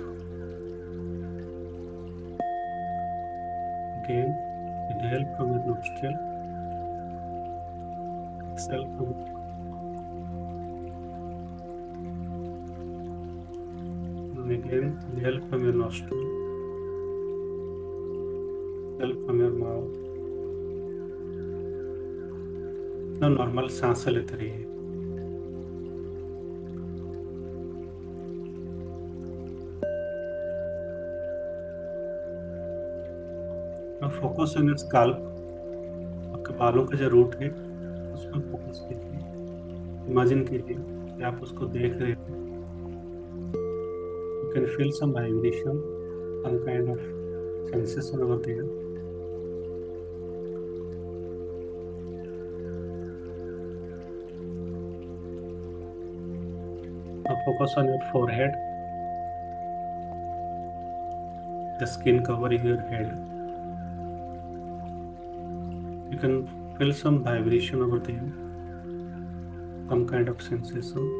Again, inhale from your nostril, exhale from, and again inhale from your nostril, exhale from your mouth. Now normal सांसें लेते रहिए। Now focus on your scalp, आपके बालों का जो root है उसमें focus कीजिए, इमेजिन कीजिए आप उसको देख रहे हो, you can feel some vibration, some kind of sensation over there. Now focus on your forehead, the skin covering your head. You can feel some vibration over there, some kind of sensation.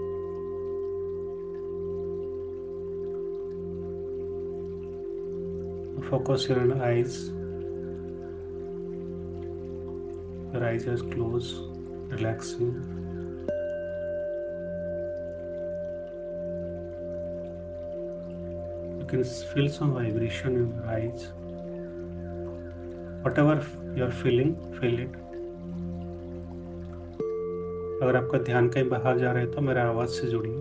Focus your eyes. Your eyes are closed, relaxing. You can feel some vibration in your eyes. Whatever you are feeling, feel it. अगर आपका ध्यान कहीं बाहर जा रहा है तो मेरे आवाज़ से जुड़िए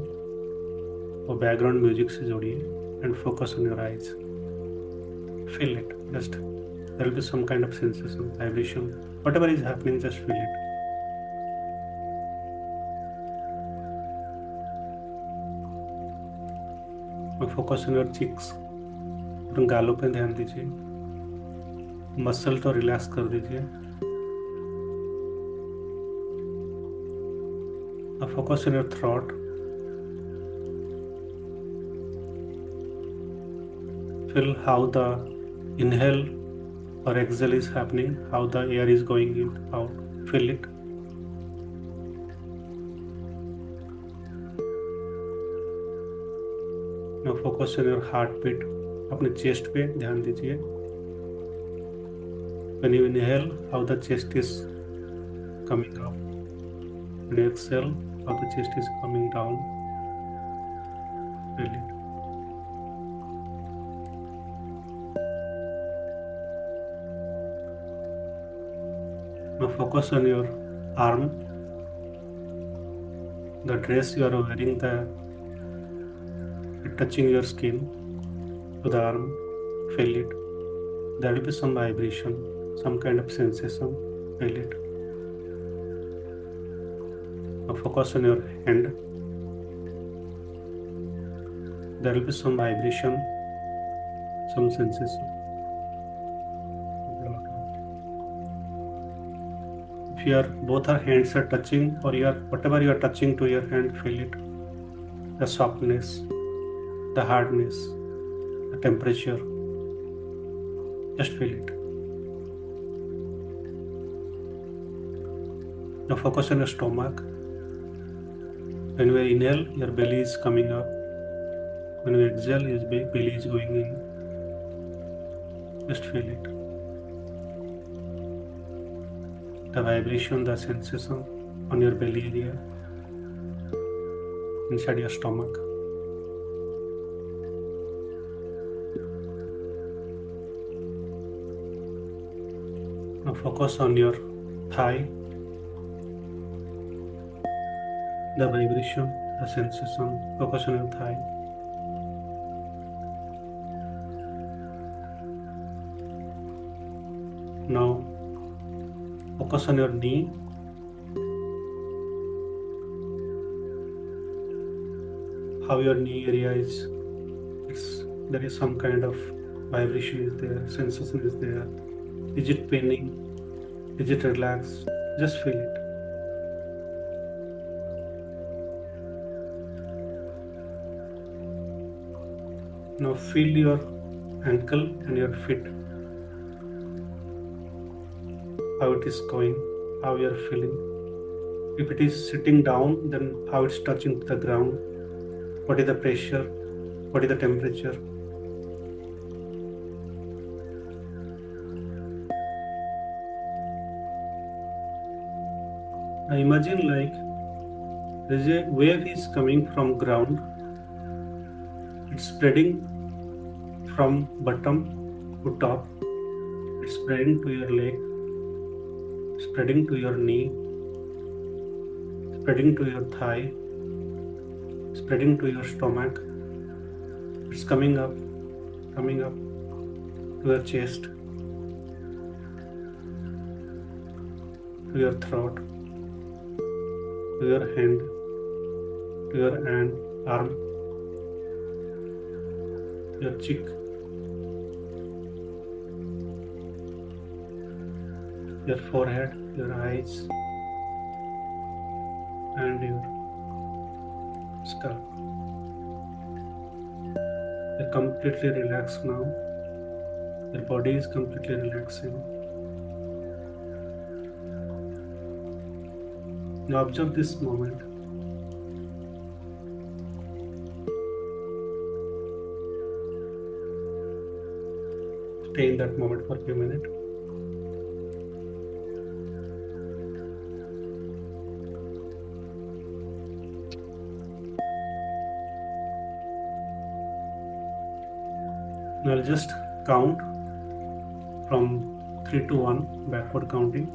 और बैकग्राउंड म्यूजिक से जोड़िए and focus on your eyes. Feel it. Just there will be some kind of sensation, vibration. Whatever is happening, just feel it. Now focus on your cheeks. अपने गालों पे ध्यान दीजिए. मसल तो रिलैक्स कर दीजिए. Now focus on your throat. Feel how the inhale or exhale is happening, how the air is going in, out. Feel it. Now focus on your heartbeat. अपने chest पे ध्यान दीजिए. When you inhale, how the chest is coming up. When you exhale, how the chest is coming down. Feel it. Now focus on your arm. The dress you are wearing, touching your skin to the arm. Feel it. There will be some vibration, some kind of sensation. Feel it. Now focus on your hand. There will be some vibration, some sensation. If both our hands are touching, or whatever you are touching to your hand, feel it. The softness, the hardness, the temperature. Just feel it. Now focus on your stomach. When you inhale, your belly is coming up. When you exhale, your belly is going in. Just feel it. The vibration, the sensation on your belly area, inside your stomach. Now focus on your thigh. The vibration, the sensation. Focus on your thigh. Now focus on your knee. How your knee area is. There is some kind of vibration is there, sensation is there. Is it paining? Is it relaxed? Just feel it. Now feel your ankle and your feet. How it is going, how you are feeling. If it is sitting down, then how it's touching the ground. What is the pressure? What is the temperature? Now imagine like there is a wave is coming from ground. It's spreading from bottom to top. It's spreading to your leg, spreading to your knee, spreading to your thigh, spreading to your stomach. It's coming up to your chest, to your throat, to your hand, to your hand, arm, your cheek, your forehead, your eyes, and your scalp. You're completely relaxed now. Your body is completely relaxing. Now observe this moment. Stay in that moment for a few minutes. Now I'll just count from 3 to 1, backward counting.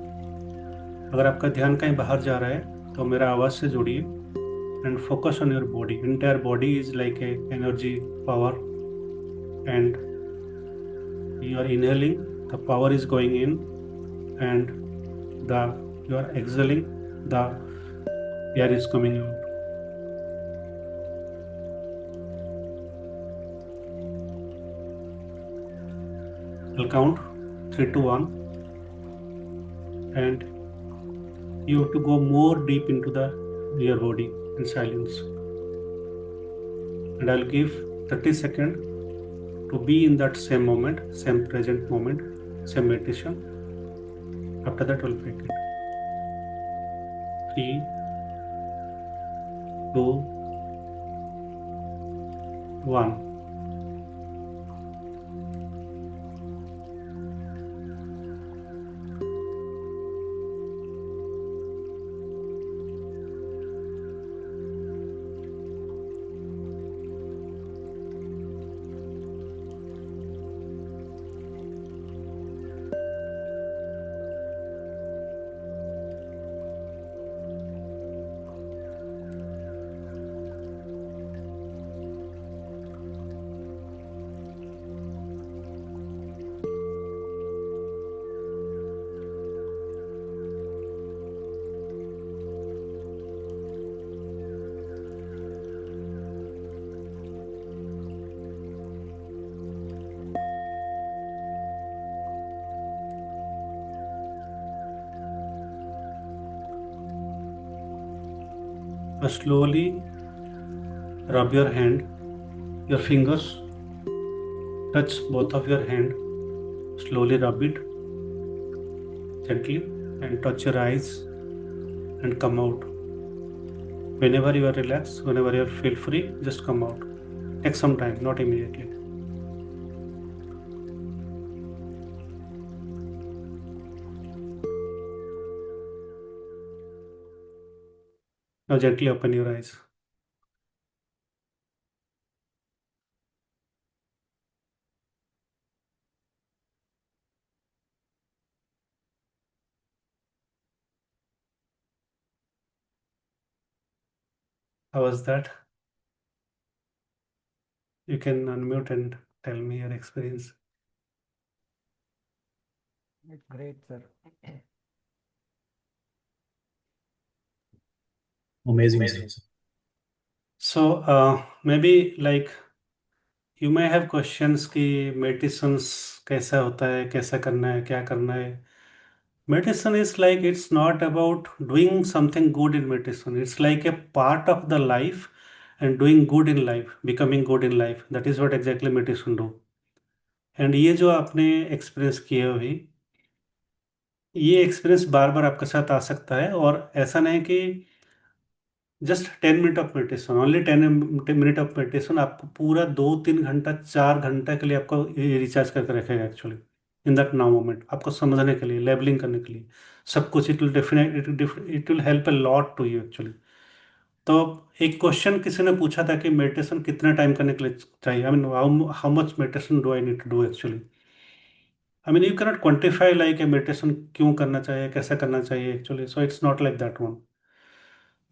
अगर आपका ध्यान कहीं बाहर जा रहा है तो मेरा आवाज से जुड़िए and focus on your body. Entire body is like a energy power, and you are inhaling, the power is going in, and the you are exhaling, the air is coming out. I'll count 3 to 1, and you have to go more deep into the your body in silence. And I'll give 30 seconds to be in that same moment, same present moment, same meditation. After that, we'll break it. 3, 2, 1. Now slowly rub your hand, your fingers, touch both of your hand, slowly rub it gently, and touch your eyes and come out. Whenever you are relaxed, whenever you feel free, just come out. Take some time, not immediately. Now gently open your eyes. How was that? You can unmute and tell me your experience. It's great, sir. Amazing. Sir. So maybe like you may have questions कि meditations कैसा होता है, कैसा करना है, क्या करना है. Meditation is like it's not about doing something good in meditation. It's like a part of the life and doing good in life, becoming good in life. That is what exactly meditation do. And ये जो आपने experience किए हो अभी, ये experience बार बार आपके साथ आ सकता है. और ऐसा नहीं कि just 10 minute of meditation, only 10 minute of meditation आपको पूरा 2-3 घंटा 4 घंटा के लिए आपको रिचार्ज करके रखेगा actually in that now moment, आपको समझने के लिए, लेबलिंग करने के लिए सब कुछ. It will definite it will help a lot to you actually. तो एक क्वेश्चन किसी ने पूछा था कि मेडिटेशन कितना टाइम करने के लिए चाहिए. I mean how much meditation do I need to do actually. I mean you cannot quantify like a meditation क्यों करना चाहिए, कैसे करना चाहिए actually. So it's not like that one.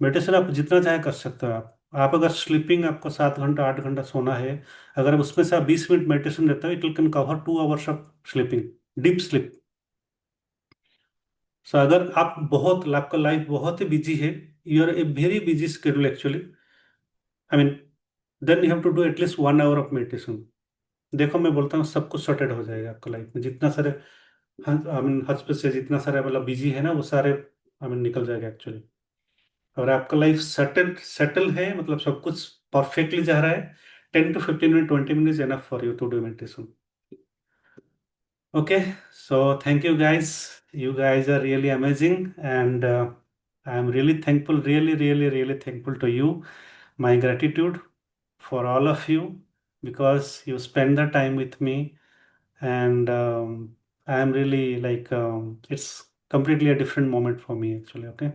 Meditation आप जितना चाहे कर सकते हो. आप अगर स्लीपिंग आपको 7 घंटा 8 घंटा सोना है, अगर आप उसमें से आप 20 मिनट मेडिटेशन देते हो, it will can cover 2 hours of sleeping, deep sleep. So अगर आप बहुत आपका लाइफ बहुत ही बिजी है, you are a very busy schedule actually, I mean then you have to do at least 1 hour of meditation. देखो मैं बोलता हूँ सब कुछ सॉर्टेड हो जाएगा आपका लाइफ में, जितना सारे आई मीन हॉस्पिटल से जितना सारा मतलब बिजी है ना वो सारे आई मीन निकल जाएगा एक्चुअली। और आपका लाइफ सेटल सेटल है, मतलब सब कुछ परफेक्टली जा रहा है, 10 to 15 minute 20 minute is enough for you to do meditation. Okay, so thank you guys. You guys are really amazing, and I'm really thankful, really, really, really thankful to you. My gratitude for all of you because you spend the time with me, and I'm really like it's completely a different moment for me actually. Okay,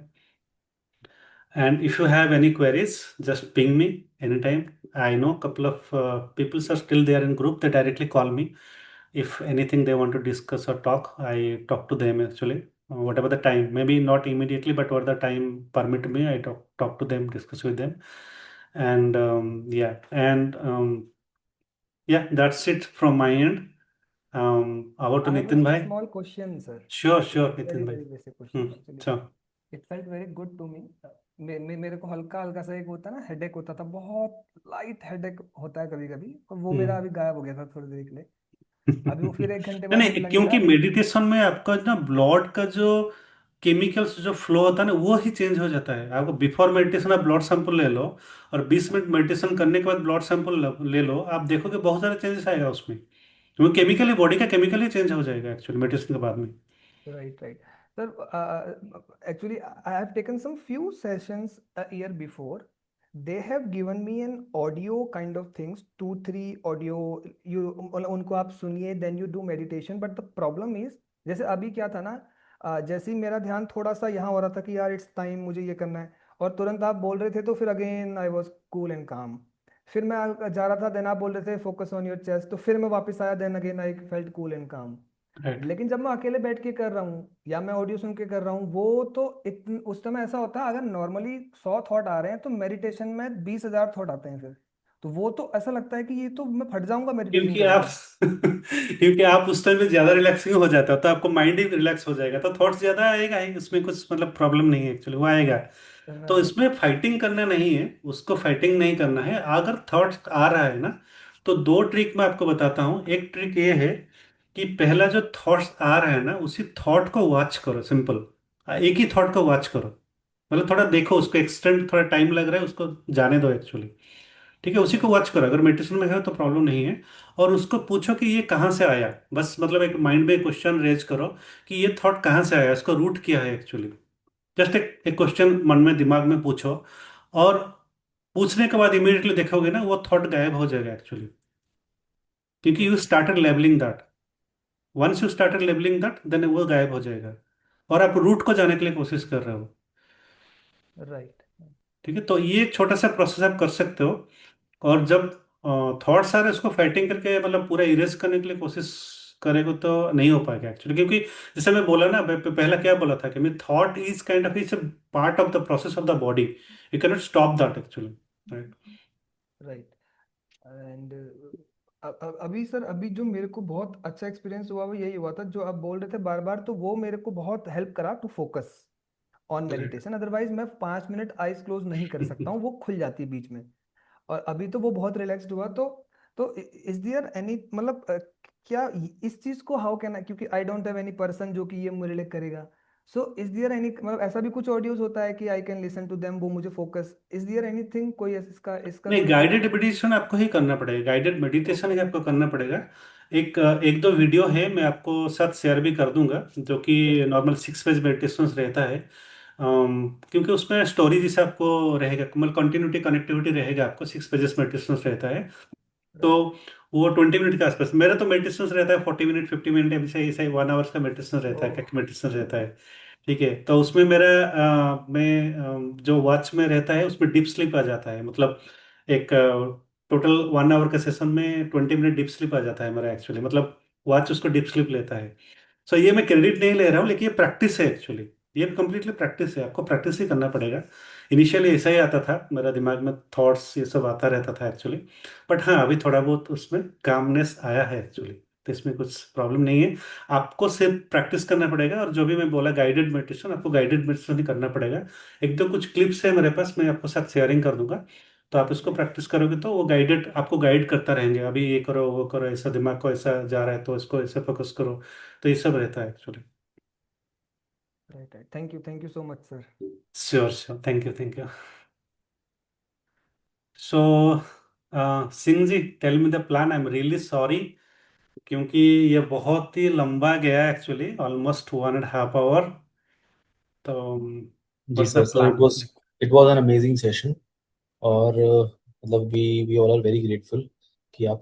and if you have any queries, just ping me anytime. I know a couple of people are still there in group. They directly call me if anything they want to discuss or talk. I talk to them actually, whatever the time, maybe not immediately, but what the time permit me, I talk to them, discuss with them. And yeah, that's it from my end. Over to I have Nitin a bhai. small question, sir. Sure Very, Nitin bhai. very basic question actually. Sure. It felt very good to me. मेरे को हल्का हल्का सा एक होता है ना, headache होता था, बहुत लाइट हेडेक होता है कभी कभी, और वो मेरा अभी गायब हो गया था थोड़ी देर के लिए। अभी वो फिर 1 घंटे नहीं बाद मुझे नहीं, लगने क्योंकि लगा। मेडिटेशन में आपका ना ब्लड का जो केमिकल्स जो फ्लो होता है ना वो ही चेंज हो जाता है। आपको बिफोर मेडिटेशन आप ब्लड सैंपल ले लो, और 20 मिनट मेडिटेशन करने के बाद ब्लड सैंपल ले लो, आप देखोगे बहुत सारे चेंजेस आएगा उसमें, क्योंकि केमिकली बॉडी का केमिकल ही चेंज हो जाएगा एक्चुअली मेडिटेशन के बाद में। Right, right. Sir, actually, I have taken some few sessions a year before. They have given me an audio kind of things, 2 3 audio. You उनको आप सुनिए, then you do meditation. But the problem is, जैसे अभी क्या था ना, जैसे ही मेरा ध्यान थोड़ा सा यहाँ हो रहा था कि यार इट्स टाइम, मुझे ये करना है, और तुरंत आप बोल रहे थे तो फिर again I was cool and काम। फिर मैं जा रहा था, देन आप बोल रहे थे फोकस ऑन योर चेस्ट, तो फिर मैं वापस आया, then again I felt cool and calm. Right. लेकिन जब मैं अकेले बैठ के कर रहा हूँ या मैं ऑडियो सुन के कर रहा हूँ, वो तो उस समय ऐसा होता है, अगर नॉर्मली 100 थॉट आ रहे हैं तो मेडिटेशन में 20,000 थॉट आते हैं फिर। तो वो तो ऐसा लगता है कि ये तो मैं फट जाऊंगा मेडिटेशन क्योंकि करके। आप क्योंकि आप उस टाइम में ज्यादा रिलैक्सिंग हो जाता है, तो आपको माइंड ही रिलैक्स हो जाएगा, तो थॉट्स ज्यादा आएगा ही, उसमें कुछ मतलब प्रॉब्लम नहीं है एक्चुअली, वो आएगा। तो राइट। इसमें फाइटिंग करना नहीं है, उसको फाइटिंग नहीं करना है। अगर थॉट्स आ रहा है ना, तो दो ट्रिक मैं आपको बताता हूँ। एक ट्रिक ये है कि पहला जो थॉट्स आ रहा है ना, उसी थॉट को वॉच करो, सिंपल। एक ही थॉट को वॉच करो, मतलब थोड़ा देखो उसको, एक्सटेंड थोड़ा टाइम लग रहा है उसको, जाने दो एक्चुअली। ठीक है, उसी को राइट। वॉच करो, अगर मेडिटेशन में है तो प्रॉब्लम नहीं है। और उसको पूछो कि ये कहाँ से आया, बस मतलब एक माइंड में क्वेश्चन रेज करो कि ये थॉट कहाँ से आया, इसको रूट किया है एक्चुअली। जस्ट एक क्वेश्चन मन में दिमाग में पूछो, और पूछने के बाद इमीडिएटली देखोगे ना वो थॉट गायब हो जाएगा एक्चुअली, क्योंकि you okay. Started labelling that. Once you started labelling that, then वो गायब हो जाएगा, और आप रूट को जाने के लिए कोशिश कर रहे हो। राइट। ठीक है, तो ये एक छोटा सा प्रोसेस आप कर सकते हो। और जब थॉट्स आ रहे हैं, उसको फाइटिंग करके मतलब पूरा इरेज करने के लिए कोशिश करेंगे तो नहीं हो पाएगा एक्चुअली, क्योंकि जैसे मैं बोला ना, पहला क्या बोला था कि मैं thought is kind of is part of the process of the body, you can not stop that actually. Right. Right. And अभी सर, अभी जो मेरे को बहुत अच्छा एक्सपीरियंस हुआ वो यही हुआ था जो आप बोल रहे थे बार बार, तो वो मेरे को बहुत हेल्प करा to focus on right. Meditation. Otherwise मैं 5 मिनट आईज क्लोज नहीं कर सकता हूँ, वो खुल जाती है बीच में। और अभी तो वो बहुत रिलैक्स्ड हुआ। तो इज देयर एनी, मतलब क्या इस चीज को हाउ कैन आई, क्योंकि I don't have any person जो कि ये मेरे लिए करेगा। सो इज देयर एनी, मतलब ऐसा भी कुछ ऑडियोज होता है कि I can listen to them, वो मुझे फोकस, इज देयर एनीथिंग, कोई इसका इसका नहीं, कोई गाइडेड मेडिटेशन आपको ही करना पड़ेगा, गाइडेड मेडिटेशन ओके। ही आपको करना पड़ेगा। एक दो वीडियो है, मैं आपको साथ शेयर भी कर दूंगा, जो कि यस। नॉर्मल 6 पेज मेडिटेशन रहता है। क्योंकि उसमें स्टोरी जैसे आपको रहेगा, मतलब कंटिन्यूटी कनेक्टिविटी रहेगा, आपको 6 पेजेस मेडिटेशन रहता है। तो राइट। वो 20 मिनट के आसपास, मेरा तो मेडिटेशन रहता है 40 मिनट 50 मिनट, ऐसे ऐसे 1 आवर्स का मेडिटेशन रहता है, ओह। क्या मेडिटेशन रहता है। ठीक है, तो उसमें मेरा जो वॉच में रहता है उसमें डीप स्लीप आ जाता है, मतलब एक टोटल 1 आवर के सेशन में 20 मिनट डीप स्लीप आ जाता है मेरा एक्चुअली, मतलब वॉच उसको डीप स्लीप लेता है। सो ये मैं क्रेडिट नहीं ले रहा हूँ, लेकिन ये प्रैक्टिस है एक्चुअली, ये कम्प्लीटली प्रैक्टिस है, आपको प्रैक्टिस ही करना पड़ेगा। इनिशियली ऐसा ही आता था, मेरा दिमाग में थॉट्स ये सब आता रहता था एक्चुअली, बट हाँ अभी थोड़ा बहुत उसमें कामनेस आया है एक्चुअली, तो इसमें कुछ प्रॉब्लम नहीं है। आपको सिर्फ प्रैक्टिस करना पड़ेगा, और जो भी मैं बोला गाइडेड मेडिटेशन, आपको गाइडेड मेडिटेशन ही करना पड़ेगा। एक दो कुछ क्लिप्स है मेरे पास, मैं आपको साथ शेयरिंग कर दूंगा, तो आप इसको प्रैक्टिस करोगे तो वो गाइडेड आपको गाइड करता रहेंगे, अभी ये करो वो करो, ऐसा दिमाग को ऐसा जा रहा है तो इसको ऐसे फोकस करो। तो ये सब रहता है actually. Right right, thank you so much sir. Sure sure, thank you thank you. So Singh ji, tell me the plan. I am really sorry, क्योंकि ये बहुत ही लंबा गया एक्चुअली, ऑलमोस्ट 1.5 hour। तो जी what's sir, the sir plan? It was an amazing session. और मतलब we all are very grateful कि आपने